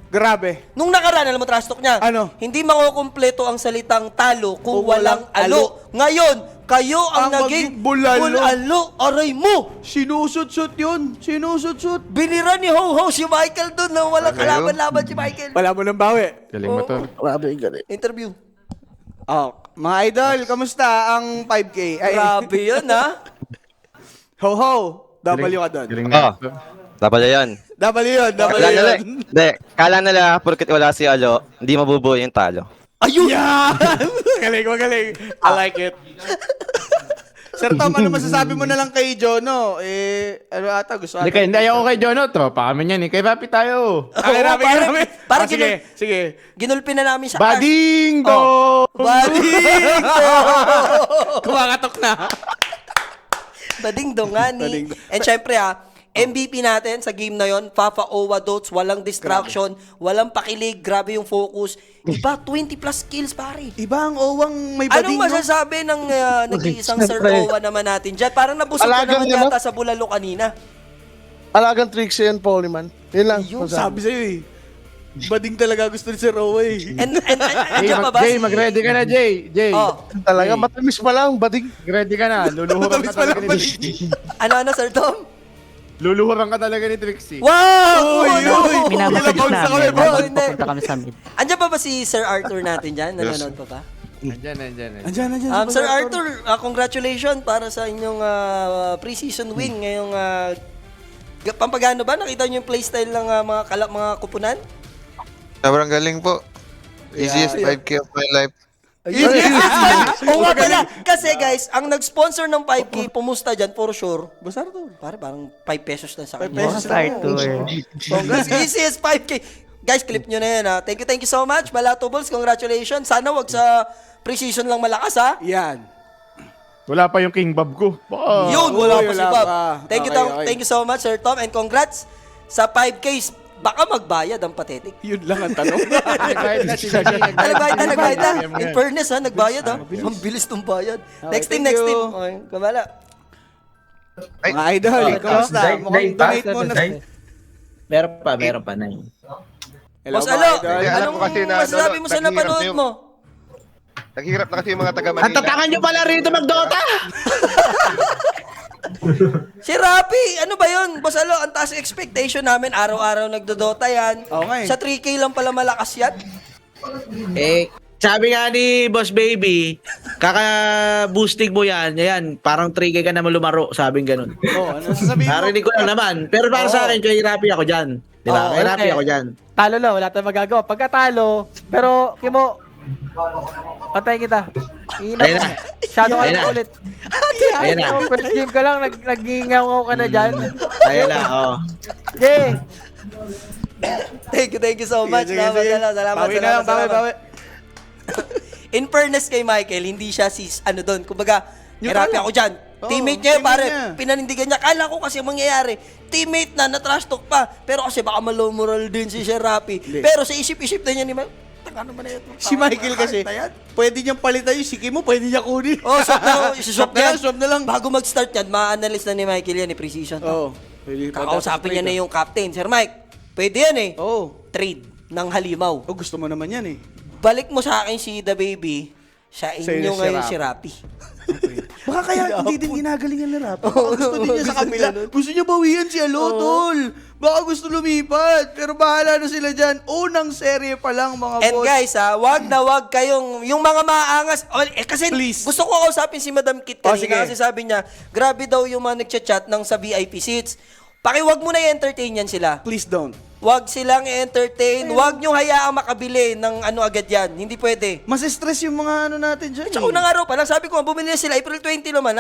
Grabe. Nung nakaraan, alam mo, trash talk niya, Ano? hindi makukumpleto ang salitang talo kung Kung walang walang alo. alo. Ngayon, kayo ang, Ang naging maging bulalo. bulalo. Aray mo! Sinusut-sut yun. Sinusut-sut. Binira ni Ho-Ho si Michael doon na walang Ano yun? kalaban-laban si Michael. Wala mo nang bawi. Galing mo to. Interview. Oh, mga idol, kamusta ang 5K? Ay, Grabe yun, ha? ho-ho. W ka doon. Galing Ah. na. Dapat yan. W yun, W Kala nila, yun. hindi, kala nila porket wala si Alo, hindi mabubuo yung talo. Ayun! Yeah! Magaling, magaling. I like it. Sir Tom, ano masasabi mo na lang kay Jono? Ano ata, gusto Hindi kayo, hindi ako kay Jono. Tropa kami yan eh. Kay Papi tayo. Okay, Oo, rabi, parang- rabi. parang Sige, sige. Ginulpi na namin sa Bading do! Bading Kumakatok na. Bading dongani. Bading-dong. And syempre MVP natin sa game na yon, Papa Owa Dotes, walang distraction, walang pakilig, grabe yung focus. Iba, 20 plus kills, pare. Iba ang owang may Anong bading, no? masasabi ng nag-iisang Sir Owa naman natin dyan? Parang nabusog ka Alagang naman yun, yata sa bulalo kanina. Alagang Trixie and Polyman. Yun lang. Yung masabi. sabi sa'yo eh. Bading talaga gusto ni Sir Owa eh. And Jay, andyan pa ba Jay, si... mag-ready ka na, Jay. Jay, Oh, Talaga, matamis pa lang, bading. ready ka na. Luluhuran ka Matamis pala talaga bading. ni ano, Sir Tom? Luluhuran ka talaga ni Trixie. Wow! Uy, Ano? uy! Minamessage Ilang bounce ako eh, namin. boss. Hindi. kami sa mid. Andyan pa ba si Sir Arthur natin dyan? Nanonood pa ba? Andyan, andyan. Andyan, andyan. Sir Arthur, congratulations para sa inyong pre-season win ngayong pampagano ba? Nakita niyo yung playstyle ng mga kupunan? Sobrang galing po. Easiest 5K of my life. Oo nga pala. Kasi guys, ang nag-sponsor ng 5K, pumusta dyan for sure. Boss Arthur. Pare, parang 5 pesos lang sa 5 kanya. pesos lang. Congrats, easiest 5K. Guys, clip nyo na yan ha. Thank you so much. Balato Bulls, congratulations. Sana wag sa pre-season lang malakas ha. Yan. Wala pa yung King Bob ko. Baka. Yun, wala Uy, pa si wala Bob. pa. Thank you, Okay. thank you so much, Sir Tom, and congrats sa 5Ks. Baka magbayad ang pathetic. Yun lang ang tanong. Nagbayad na sila. Nagbayad na. In fairness ha, nagbayad ha. Ang bilis ng bayad. Next team, thank next you. team. Okay, kamala. Mga idol, kamusta? Mukhang donate mo na. Meron pa na yun. Hello, Boss mga Alo, idol. Alam anong ko kasi na, masasabi mo sa naghihirap napanood na yung- mo? Naghihirap na kasi yung mga taga Manila. nyo pala rito mag-Dota! Si Rapi, ano ba yun? Boss Alo, ang taas expectation namin. Araw-araw nagdodota yan. Okay. Sa 3K lang pala malakas yan. Sabi nga ni Boss Baby, kaka-boosting mo yan, parang 3K ka naman lumaro, sabing ganun. Oh, ano sasabihin mo? Narinig ko lang naman. Pero para sa akin, kay Rapi ako dyan. Di ba? Kay Rapi ako dyan. Talo lang, wala tayong magagawa. Pagkatalo, pero Kimo, patayin kita. Ayun na. Shadow ka Ayun na na. ulit. Ayun na. First game ka lang, nag-ingaw ka na dyan. Ayun na, oh. Okay. Thank you so much. Sige, sige. Salamat. Bawi na lang, bawi. In fairness kay Michael, hindi siya doon. Kumbaga, Neutral hirapi lang. ako dyan. Oo, Teammate niya, teammate pare, niya. pinanindigan niya. Kala ko kasi ang mangyayari, teammate na-trash talk pa. Pero kasi baka malo moral din si Sir Rapi. Pero sa isip-isip na niya ni Michael, ano ba na ito? Si Michael kasi, pwede niyang palitan yung siki mo, pwede niya kunin. Oh, swap na, swap na lang. Bago mag-start yan, ma-analyze na ni Michael yan, precision. Oo. Pwede Kakausapin niya na yung captain. Sir Mike, pwede yan Oo. Trade ng halimaw. Oh, gusto mo naman yan eh. Balik mo sa akin si The Baby, siya Sa'yo inyo si ngayon Rapi. si Rapi. Baka kaya hindi din ginagalingan ni Rap. Baka gusto din niya sa kabila. Gusto niya bawian si Alotol. Baka gusto lumipat. Pero bahala na sila dyan. Unang serye pa lang mga And boss. guys, wag na wag kayong, yung mga maangas, kasi Please. gusto ko kausapin si Madam Kit kanina sige. kasi sabi niya, grabe daw yung mga nagchat-chat ng sa VIP seats. Pakiwag mo na i-entertain yan sila. Please don't. Wag silang i-entertain, wag nyo hayaang makabili ng ano agad yan. Hindi pwede. Mas stress yung mga ano natin dyan. Tsaka unang araw pa lang, sabi ko, bumili na sila April 20 naman,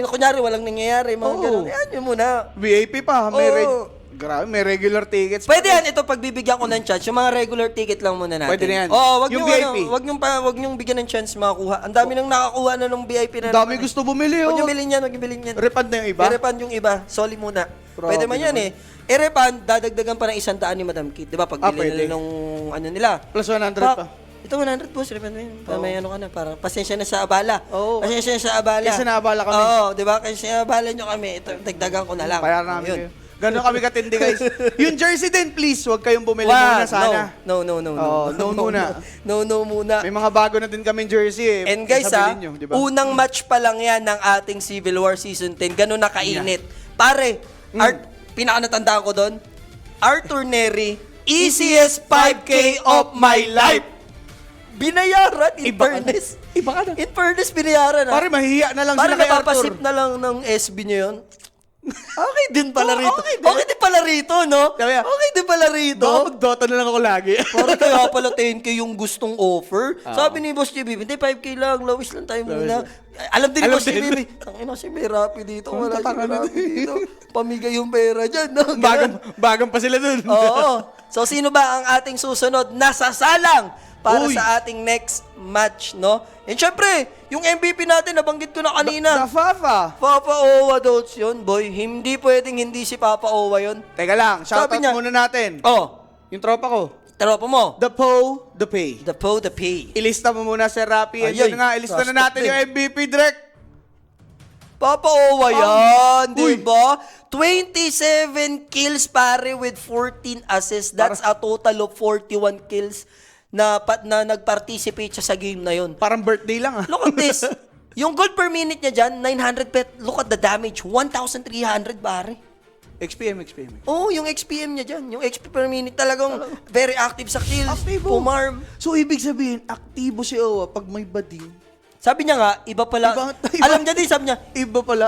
kunyari walang nangyayari, mga Oo. ganun. Yan yun muna. VIP pa. May Oo. Grabe, may regular tickets. Pwede yan, ito pagbibigyan ko ng chance, yung mga regular ticket lang muna natin. Pwede na yan. Oo, wag Yung yung VIP. wag niyong bigyan ng chance makakuha. Ang dami nang nakakuha na ng VIP na. Dami gusto bumili Wag oh. niyo bilhin yan, wag niyo bilhin yan. Refund na yung iba? I-refund yung iba. Soli muna. Grabe Pwede man yan naman. I-refund, dadagdagan pa ng 100 ni Madam Kit. Di ba? Pag bili pwede. nila nung ano nila. Plus 100 pa. Ito 100 boss, refund mo yun. May ano ka na, parang pasensya na sa abala. Oo. Pasensya na sa abala. Kasi naabala kami. Oo, di ba? Kasi naabala nyo kami. Ito, dagdagan ko na lang. Bayaran namin Yun. kayo. Ganon kami katindi guys. Yung jersey din please, huwag kayong bumili muna sana. No muna. No muna. May mga bago na din kaming jersey eh. And guys Sabilin nyo, di ba? unang match pa lang yan ng ating Civil War Season 10. Ganun na kainit. Pare, pinakanatandaan ko doon, Arthur Neri, easiest 5K of my life. Binayaran, in fairness. Iba ka na. In fairness, binayaran. Pare, mahihiya na lang Pare, sila kay napapasip Arthur. na lang ng SB niya yun. Okay din pala Oo, rito. okay din. Okay din pala rito, no? Sabi niya, Okay din pala rito. Baka mag-Dota na lang ako lagi. Parang kaya pala 10K yung gustong offer. Sabi ni Boss JB, hindi 5K lang, lowest lang tayo muna. Alam din ni Alam Boss din. JB, tangina si may Rappi dito, wala si tatanga na Rappi dito. Pamigay yung pera dyan, no? Bagang pa sila dun. Oo. So sino ba ang ating susunod na sasalang para Uy. sa ating next match, no? And syempre, yung MVP natin, nabanggit ko na kanina. The Fafa. Papa Owa Dolls yun, boy. Hindi pwedeng hindi si Papa Owa yun. Teka lang, shoutout Sabi niya- muna natin. Oh, Yung tropa ko. tropa mo. The Po, The Pay. The Po, the P. Ilista mo muna si Rappi. Ay, Ayun nga, ilista trust na natin din. yung MVP direct. Papa Owa yan, di ba? 27 kills pare with 14 assists. That's a total of 41 kills na nag-participate siya sa game na yun. Parang birthday lang ah. Look at this. Yung gold per minute niya dyan, 900 pet. Look at the damage, 1,300 pare. XPM. Oh, yung XPM niya dyan. Yung XP per minute talagang very active sa kills. Aktibo. Pumarm. So, ibig sabihin, aktibo si Owa pag may bading. Sabi niya nga, iba pala. Iba- Alam niya din, sabi niya, Iba pala